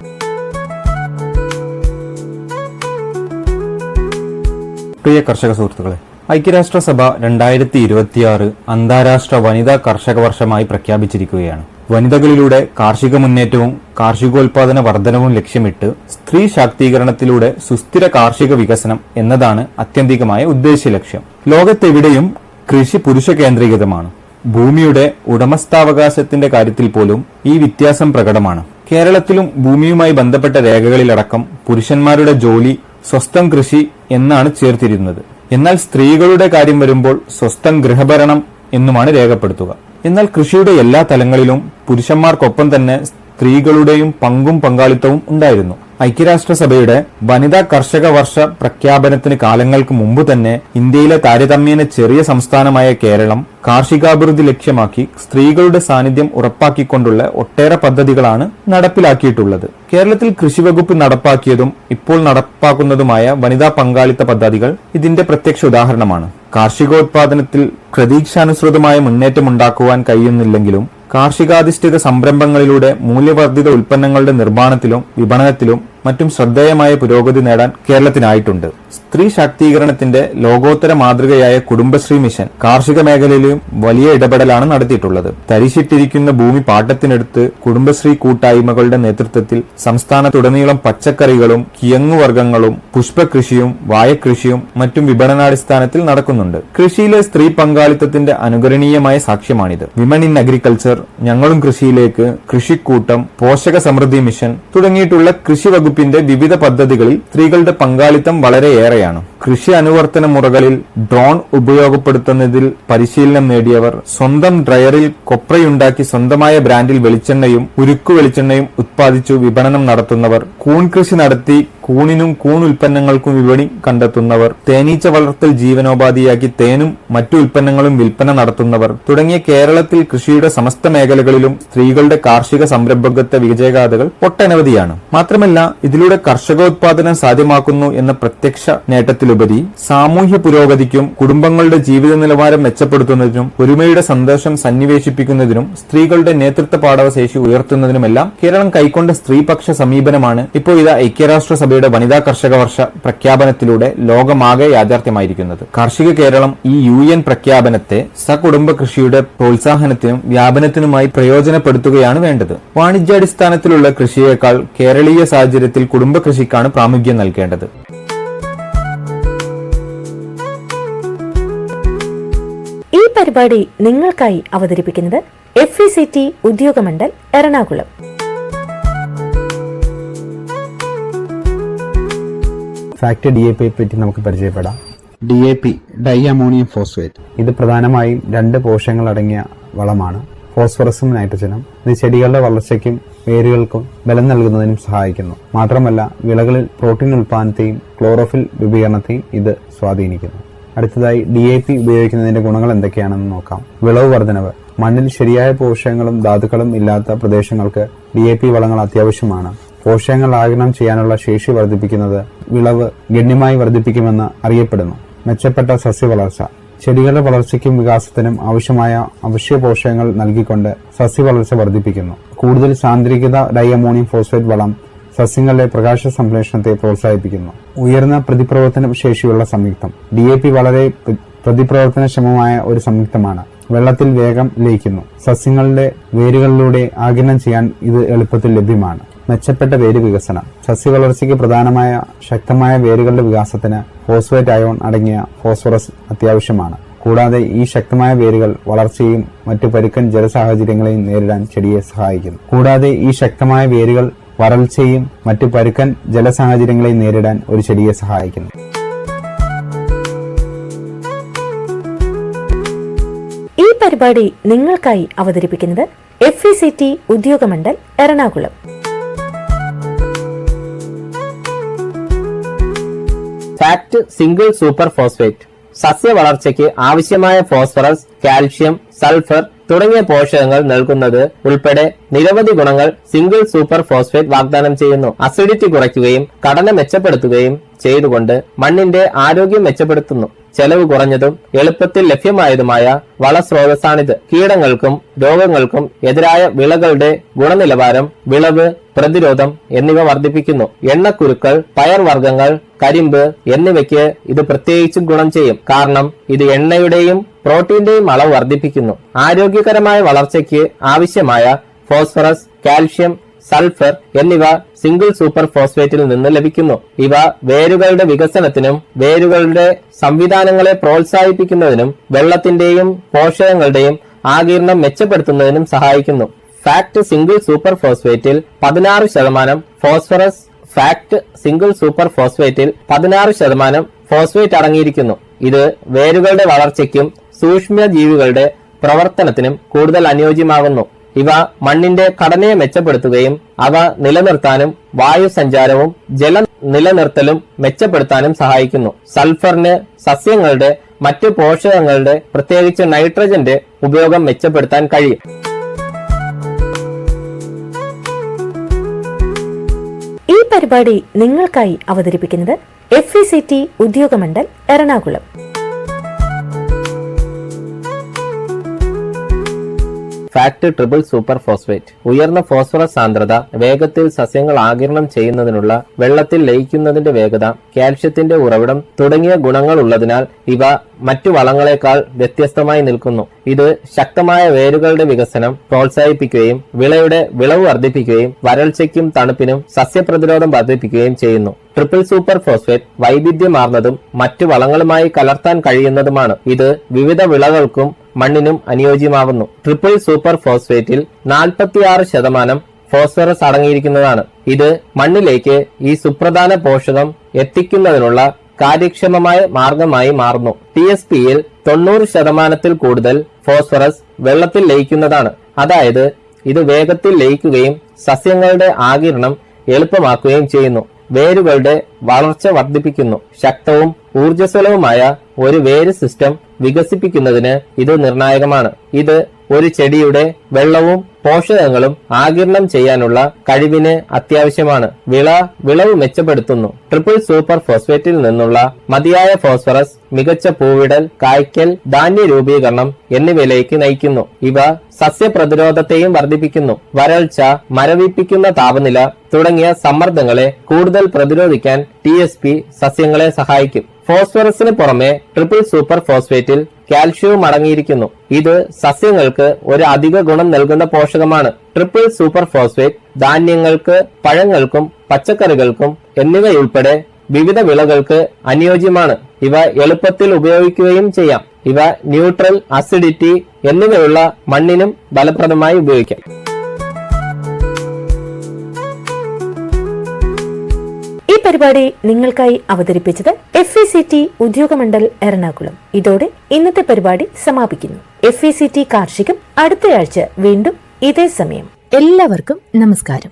E: പ്രിയ കർഷക സുഹൃത്തുക്കളെ, ഐക്യരാഷ്ട്രസഭ 2026 അന്താരാഷ്ട്ര വനിതാ കർഷക വർഷമായി പ്രഖ്യാപിച്ചിരിക്കുകയാണ്. വനിതകളിലൂടെ കാർഷിക മുന്നേറ്റവും കാർഷികോൽപാദന വർധനവും ലക്ഷ്യമിട്ട് സ്ത്രീ ശാക്തീകരണത്തിലൂടെ സുസ്ഥിര കാർഷിക വികസനം എന്നതാണ് ആത്യന്തികമായ ഉദ്ദേശ്യലക്ഷ്യം. ലോകത്തെവിടെയും കൃഷി പുരുഷ കേന്ദ്രീകൃതമാണ്. ഭൂമിയുടെ ഉടമസ്ഥാവകാശത്തിന്റെ കാര്യത്തിൽ പോലും ഈ വ്യത്യാസം പ്രകടമാണ്. കേരളത്തിലും ഭൂമിയുമായി ബന്ധപ്പെട്ട രേഖകളിലടക്കം പുരുഷന്മാരുടെ ജോലി സ്വസ്ഥം കൃഷി എന്നാണ് ചേർത്തിരുന്നത്. എന്നാൽ സ്ത്രീകളുടെ കാര്യം വരുമ്പോൾ സ്വസ്ഥം ഗൃഹഭരണം എന്നുമാണ് രേഖപ്പെടുത്തുക. എന്നാൽ കൃഷിയുടെ എല്ലാ തലങ്ങളിലും പുരുഷന്മാർക്കൊപ്പം തന്നെ സ്ത്രീകളുടെയും പങ്കും പങ്കാളിത്തവും ഉണ്ടായിരുന്നു. ഐക്യരാഷ്ട്രസഭയുടെ വനിതാ കർഷക വർഷ പ്രഖ്യാപനത്തിന് കാലങ്ങൾക്ക് മുമ്പ് തന്നെ ഇന്ത്യയിലെ താരതമ്യേന ചെറിയ സംസ്ഥാനമായ കേരളം കാർഷികാഭിവൃദ്ധി ലക്ഷ്യമാക്കി സ്ത്രീകളുടെ സാന്നിധ്യം ഉറപ്പാക്കിക്കൊണ്ടുള്ള ഒട്ടേറെ പദ്ധതികളാണ് നടപ്പിലാക്കിയിട്ടുള്ളത്. കേരളത്തിൽ കൃഷിവകുപ്പ് നടപ്പാക്കിയതും ഇപ്പോൾ നടപ്പാക്കുന്നതുമായ വനിതാ പങ്കാളിത്ത പദ്ധതികൾ ഇതിന്റെ പ്രത്യക്ഷ ഉദാഹരണമാണ്. കാർഷികോത്പാദനത്തിൽ പ്രതീക്ഷാനുസൃതമായ മുന്നേറ്റമുണ്ടാക്കുവാൻ കഴിയുന്നില്ലെങ്കിലും കാർഷികാധിഷ്ഠിത സംരംഭങ്ങളിലൂടെ മൂല്യവർദ്ധിത ഉൽപ്പന്നങ്ങളുടെ നിർമ്മാണത്തിലും വിപണനത്തിലും മറ്റും ശ്രദ്ധേയമായ പുരോഗതി നേടാൻ കേരളത്തിനായിട്ടുണ്ട്. സ്ത്രീ ശാക്തീകരണത്തിന്റെ ലോകോത്തര മാതൃകയായ കുടുംബശ്രീ മിഷൻ കാർഷിക മേഖലയിലും വലിയ ഇടപെടലാണ് നടത്തിയിട്ടുള്ളത്. തരിശിട്ടിരിക്കുന്ന ഭൂമി പാട്ടത്തിനെടുത്ത് കുടുംബശ്രീ കൂട്ടായ്മകളുടെ നേതൃത്വത്തിൽ സംസ്ഥാനത്തുടനീളം പച്ചക്കറികളും കിഴങ്ങുവർഗ്ഗങ്ങളും പുഷ്പകൃഷിയും വാഴകൃഷിയും മറ്റും വിപണനാടിസ്ഥാനത്തിൽ നടക്കുന്നുണ്ട്. കൃഷിയിലെ സ്ത്രീ പങ്കാളിത്തത്തിന്റെ അനുകരണീയമായ സാക്ഷ്യമാണിത്. വിമൺ ഇൻ അഗ്രികൾച്ചർ, ഞങ്ങളും കൃഷിയിലേക്ക്, കൃഷിക്കൂട്ടം, പോഷക സമൃദ്ധി മിഷൻ തുടങ്ങിയിട്ടുള്ള കൃഷി വകുപ്പിന്റെ വിവിധ പദ്ധതികളിൽ സ്ത്രീകളുടെ പങ്കാളിത്തം വളരെയേറെയാണ്. കൃഷി അനുവർത്തന മുറകളിൽ ഡ്രോൺ ഉപയോഗപ്പെടുത്തുന്നതിൽ പരിശീലനം നേടിയവർ, സ്വന്തം ഡ്രയറിൽ കൊപ്രയുണ്ടാക്കി സ്വന്തമായ ബ്രാൻഡിൽ വെളിച്ചെണ്ണയും ഉരുക്കു വെളിച്ചെണ്ണയും ഉത്പാദിച്ചു വിപണനം നടത്തുന്നവർ, കൂൺ കൃഷി നടത്തി കൂണിനും കൂൺ ഉൽപ്പന്നങ്ങൾക്കും വിപണി കണ്ടെത്തുന്നവർ, തേനീച്ച വളർത്തൽ ജീവനോപാധിയാക്കി തേനും മറ്റു ഉൽപ്പന്നങ്ങളും വിൽപ്പന നടത്തുന്നവർ തുടങ്ങിയ കേരളത്തിൽ കൃഷിയുടെ സമസ്ത മേഖലകളിലും സ്ത്രീകളുടെ കാർഷിക സംരംഭകത്വ വിജയഗാഥകൾ ഒട്ടനവധിയാണ്. മാത്രമല്ല, ഇതിലൂടെ കർഷകോത്പാദനം സാധ്യമാക്കുന്നു എന്ന പ്രത്യക്ഷ നേട്ടത്തിലുപരി സാമൂഹ്യ പുരോഗതിക്കും കുടുംബങ്ങളുടെ ജീവിത നിലവാരം മെച്ചപ്പെടുത്തുന്നതിനും ഒരുമയുടെ സന്ദേശം സന്നിവേശിപ്പിക്കുന്നതിനും സ്ത്രീകളുടെ നേതൃത്വ പാടവശേഷി ഉയർത്തുന്നതിനുമെല്ലാം കേരളം കൈക്കൊണ്ട സ്ത്രീപക്ഷ സമീപനമാണ് ഇപ്പോൾ ഇത് ഐക്യരാഷ്ട്രസഭയുടെ വനിതാ കർഷക വർഷ പ്രഖ്യാപനത്തിലൂടെ ലോകമാകെ യാഥാർത്ഥ്യമായിരിക്കുന്നത്. കാർഷിക കേരളം ഈ UN പ്രഖ്യാപനത്തെ സകുടുംബ കൃഷിയുടെ പ്രോത്സാഹനത്തിനും വ്യാപനത്തിനുമായി പ്രയോജനപ്പെടുത്തുകയാണ് വേണ്ടത്. വാണിജ്യാടിസ്ഥാനത്തിലുള്ള കൃഷിയേക്കാൾ കേരളീയ സാഹചര്യത്തിൽ കുടുംബ കൃഷിക്കാണ് പ്രാമുഖ്യം നൽകേണ്ടത്.
A: ഈ പരിപാടി നിങ്ങൾക്കായി അവതരിപ്പിക്കുന്നത് FECT Udyogamandal Ernakulam.
F: Fact DAP പറ്റി നമുക്ക് പരിചയപ്പെടാം.
G: DAP dye ammonium phosphate.
F: ഇത് പ്രധാനമായും 2 പോഷകങ്ങൾ അടങ്ങിയ വളമാണ്. ഫോസ്ഫറസും നൈട്രജനും. ഇത് ചെടികളുടെ വളർച്ചയ്ക്കും വേരുകൾക്കും ബലം നൽകുന്നതിനും സഹായിക്കുന്നു. മാത്രമല്ല, വിളകളിൽ പ്രോട്ടീൻ ഉൽപാദനത്തെയും ക്ലോറോഫിൽ രൂപീകരണത്തെയും ഇത് സ്വാധീനിക്കുന്നു. അടുത്തതായി DAP ഉപയോഗിക്കുന്നതിന്റെ ഗുണങ്ങൾ എന്തൊക്കെയാണെന്ന് നോക്കാം. വിളവ് വർധനവ്. മണ്ണിൽ ശരിയായ പോഷകങ്ങളും ധാതുക്കളും ഇല്ലാത്ത പ്രദേശങ്ങൾക്ക് DAP വളങ്ങൾ അത്യാവശ്യമാണ്. പോഷകങ്ങൾ ആഗിരണം ചെയ്യാനുള്ള ശേഷി വർദ്ധിപ്പിക്കുന്നത് വിളവ് ഗണ്യമായി വർദ്ധിപ്പിക്കുമെന്ന് അറിയപ്പെടുന്നു. മെച്ചപ്പെട്ട സസ്യവളർച്ച. ചെടികളുടെ വളർച്ചയ്ക്കും വികാസത്തിനും ആവശ്യമായ അവശ്യ പോഷകങ്ങൾ നൽകിക്കൊണ്ട് സസ്യവളർച്ച വർദ്ധിപ്പിക്കുന്നു. കൂടുതൽ സാന്ദ്രീകൃത ഡൈ അമോണിയം ഫോസ്ഫേറ്റ് വളം സസ്യങ്ങളുടെ പ്രകാശ സംശ്ലേഷണത്തെ പ്രോത്സാഹിപ്പിക്കുന്നു. ഉയർന്ന പ്രതിപ്രവർത്തന ശേഷിയുള്ള സംയുക്തം. DAP വളരെ പ്രതിപ്രവർത്തനക്ഷമമായ ഒരു സംയുക്തമാണ്. വെള്ളത്തിൽ വേഗം ലയിക്കുന്നു. സസ്യങ്ങളുടെ വേരുകളിലൂടെ ആഗിരണം ചെയ്യാൻ ഇത് എളുപ്പത്തിൽ ലഭ്യമാണ്. മെച്ചപ്പെട്ട വേര് വികസനം. സസ്യവളർച്ചയ്ക്ക് പ്രധാനമായ ശക്തമായ വേരുകളുടെ വികാസത്തിന് ഫോസ്ഫേറ്റ് അയോൺ അടങ്ങിയ ഫോസ്ഫറസ് അത്യാവശ്യമാണ്. കൂടാതെ ഈ ശക്തമായ വേരുകൾ വളർച്ചയും മറ്റു പരുക്കൻ ജലസാഹചര്യങ്ങളെയും നേരിടാൻ ചെടിയെ സഹായിക്കുന്നു. കൂടാതെ ഈ ശക്തമായ വേരുകൾ വരൾച്ചയും മറ്റു പരുക്കൻ ജലസാഹചര്യങ്ങളെയും നേരിടാൻ ഒരു ചെടിയെ സഹായിക്കുന്നു.
A: ഈ പരിപാടി നിങ്ങൾക്കായി അവതരിപ്പിക്കുന്നത് FECT Udyogamandal Ernakulam.
H: Fact single super phosphate. സസ്യ വളർച്ചയ്ക്ക് ആവശ്യമായ ഫോസ്ഫറസ്, കാൽഷ്യം, സൾഫർ തുടങ്ങിയ പോഷകങ്ങൾ നൽകുന്നത് ഉൾപ്പെടെ നിരവധി ഗുണങ്ങൾ സിംഗിൾ സൂപ്പർ ഫോസ്ഫേറ്റ് വാഗ്ദാനം ചെയ്യുന്നു. അസിഡിറ്റി കുറയ്ക്കുകയും ഘടന മെച്ചപ്പെടുത്തുകയും ചെയ്തുകൊണ്ട് മണ്ണിന്റെ ആരോഗ്യം മെച്ചപ്പെടുത്തുന്നു. ചെലവ് കുറഞ്ഞതും എളുപ്പത്തിൽ ലഭ്യമായതുമായ വളസ്രോതസ്സാണിത്. കീടങ്ങൾക്കും രോഗങ്ങൾക്കും എതിരായ വിളകളുടെ ഗുണനിലവാരം, വിളവ് പ്രതിരോധം എന്നിവ വർദ്ധിപ്പിക്കുന്നു. എണ്ണക്കുരുക്കൾ, പയർവർഗ്ഗങ്ങൾ, കരിമ്പ് എന്നിവയ്ക്ക് ഇത് പ്രത്യേകിച്ചും ഗുണം ചെയ്യും. കാരണം ഇത് എണ്ണയുടെയും പ്രോട്ടീന്റെയും അളവ് വർദ്ധിപ്പിക്കുന്നു. ആരോഗ്യകരമായ വളർച്ചയ്ക്ക് ആവശ്യമായ ഫോസ്ഫറസ്, കാൽഷ്യം, സൾഫർ എന്നിവ സിംഗിൾ സൂപ്പർ ഫോസ്ഫേറ്റിൽ നിന്ന് ലഭിക്കുന്നു. ഇവ വേരുകളുടെ വികസനത്തിനും വേരുകളുടെ സംവിധാനങ്ങളെ പ്രോത്സാഹിപ്പിക്കുന്നതിനും വെള്ളത്തിന്റെയും പോഷകങ്ങളുടെയും ആഗിരണം മെച്ചപ്പെടുത്തുന്നതിനും സഹായിക്കുന്നു. ഫാക്ട് സിംഗിൾ സൂപ്പർ ഫോസ്ഫേറ്റിൽ 16% ഫോസ്ഫറസ്, ഫാക്ട് സിംഗിൾ സൂപ്പർ ഫോസ്ഫേറ്റിൽ 16% ഫോസ്ഫേറ്റ് അടങ്ങിയിരിക്കുന്നു. ഇത് വേരുകളുടെ വളർച്ചയ്ക്കും സൂക്ഷ്മ ജീവികളുടെ പ്രവർത്തനത്തിനും കൂടുതൽ അനുയോജ്യമാകുന്നു. ഇവ മണ്ണിന്റെ ഘടനയെ മെച്ചപ്പെടുത്തുകയും അവ നിലനിർത്താനും വായു സഞ്ചാരവും ജല നിലനിർത്തലും മെച്ചപ്പെടുത്താനും സഹായിക്കുന്നു. സൾഫറിന് സസ്യങ്ങളുടെ മറ്റു പോഷകങ്ങളുടെ പ്രത്യേകിച്ച് നൈട്രജന്റെ ഉപയോഗം മെച്ചപ്പെടുത്താൻ കഴിയും.
A: ഈ പരിപാടി നിങ്ങൾക്കായി അവതരിപ്പിക്കുന്നത് FECT Udyogamandal Ernakulam.
H: Fact triple super phosphate ഉയർന്ന ഫോസ്ഫറസ് സാന്ദ്രത, വേഗത്തിൽ സസ്യങ്ങൾ ആഗിരണം ചെയ്യുന്നതിനുള്ള വെള്ളത്തിൽ ലയിക്കുന്നതിന്റെ വേഗത, കാൽഷ്യത്തിന്റെ ഉറവിടം തുടങ്ങിയ ഗുണങ്ങൾ ഉള്ളതിനാൽ ഇവ മറ്റു വളങ്ങളെക്കാൾ വ്യത്യസ്തമായി നിൽക്കുന്നു. ഇത് ശക്തമായ വേരുകളുടെ വികസനം പ്രോത്സാഹിപ്പിക്കുകയും വിളയുടെ വിളവ് വർദ്ധിപ്പിക്കുകയും വരൾച്ചയ്ക്കും തണുപ്പിനും സസ്യപ്രതിരോധം വർദ്ധിപ്പിക്കുകയും ചെയ്യുന്നു. ട്രിപ്പിൾ സൂപ്പർ ഫോസ്ഫേറ്റ് വൈവിധ്യമാർന്നതും മറ്റു വളങ്ങളുമായി കലർത്താൻ കഴിയുന്നതുമാണ്. ഇത് വിവിധ വിളകൾക്കും മണ്ണിനും അനുയോജ്യമാവുന്നു. ട്രിപ്പിൾ സൂപ്പർ ഫോസ്ഫേറ്റിൽ 46% ഫോസ്ഫറസ് അടങ്ങിയിരിക്കുന്നതാണ്. ഇത് മണ്ണിലേക്ക് ഈ സുപ്രധാന പോഷകം എത്തിക്കുന്നതിനുള്ള കാര്യക്ഷമമായ മാർഗമായി മാറുന്നു. TSPയിൽ 90% കൂടുതൽ ഫോസ്ഫറസ് വെള്ളത്തിൽ ലയിക്കുന്നതാണ്. അതായത് ഇത് വേഗത്തിൽ ലയിക്കുകയും സസ്യങ്ങളുടെ ആഗിരണം എളുപ്പമാക്കുകയും ചെയ്യുന്നു. വേരുകളുടെ വളർച്ച വർദ്ധിപ്പിക്കുന്നു. ശക്തവും ഊർജ്ജസ്വലവുമായ ഒരു വേര് സിസ്റ്റം വികസിപ്പിക്കുന്നതിന് ഇത് നിർണായകമാണ്. ഇത് ഒരു ചെടിയുടെ വെള്ളവും പോഷകങ്ങളും ആഗിരണം ചെയ്യാനുള്ള കഴിവിന് അത്യാവശ്യമാണ്. വിളവ് മെച്ചപ്പെടുത്തുന്നു. ട്രിപ്പിൾ സൂപ്പർ ഫോസ്ഫേറ്റിൽ നിന്നുള്ള മതിയായ ഫോസ്ഫറസ് മികച്ച പൂവിടൽ, കായ്ക്കൽ, ധാന്യ രൂപീകരണം എന്നിവയിലേക്ക് നയിക്കുന്നു. ഇവ സസ്യപ്രതിരോധത്തെയും വർദ്ധിപ്പിക്കുന്നു. വരൾച്ച, മരവിപ്പിക്കുന്ന താപനില തുടങ്ങിയ സമ്മർദ്ദങ്ങളെ കൂടുതൽ പ്രതിരോധിക്കാൻ TSP സസ്യങ്ങളെ സഹായിക്കും. ഫോസ്ഫറസിന് പുറമെ ട്രിപ്പിൾ സൂപ്പർ ഫോസ്ഫേറ്റിൽ കാൽഷ്യവും അടങ്ങിയിരിക്കുന്നു. ഇത് സസ്യങ്ങൾക്ക് ഒരു അധിക ഗുണം നൽകുന്ന പോഷകമാണ്. ട്രിപ്പിൾ സൂപ്പർ ഫോസ്ഫേറ്റ് ധാന്യങ്ങൾക്ക്, പഴങ്ങൾക്കും പച്ചക്കറികൾക്കും എന്നിവയുൾപ്പെടെ വിവിധ വിളകൾക്ക് അനുയോജ്യമാണ്. ഇവ എളുപ്പത്തിൽ ഉപയോഗിക്കുകയും ചെയ്യാം. ഇവ ന്യൂട്രൽ, അസിഡിറ്റി എന്നിവയുള്ള മണ്ണിനും ഫലപ്രദമായി ഉപയോഗിക്കാം.
A: ഈ പരിപാടി നിങ്ങൾക്കായി അവതരിപ്പിച്ചത് FECT ഉദ്യോഗമണ്ഡൽ എറണാകുളം. ഇതോടെ ഇന്നത്തെ പരിപാടി സമാപിക്കുന്നു. FECT കാർഷികം അടുത്തയാഴ്ച വീണ്ടും ഇതേ സമയം. എല്ലാവർക്കും നമസ്കാരം.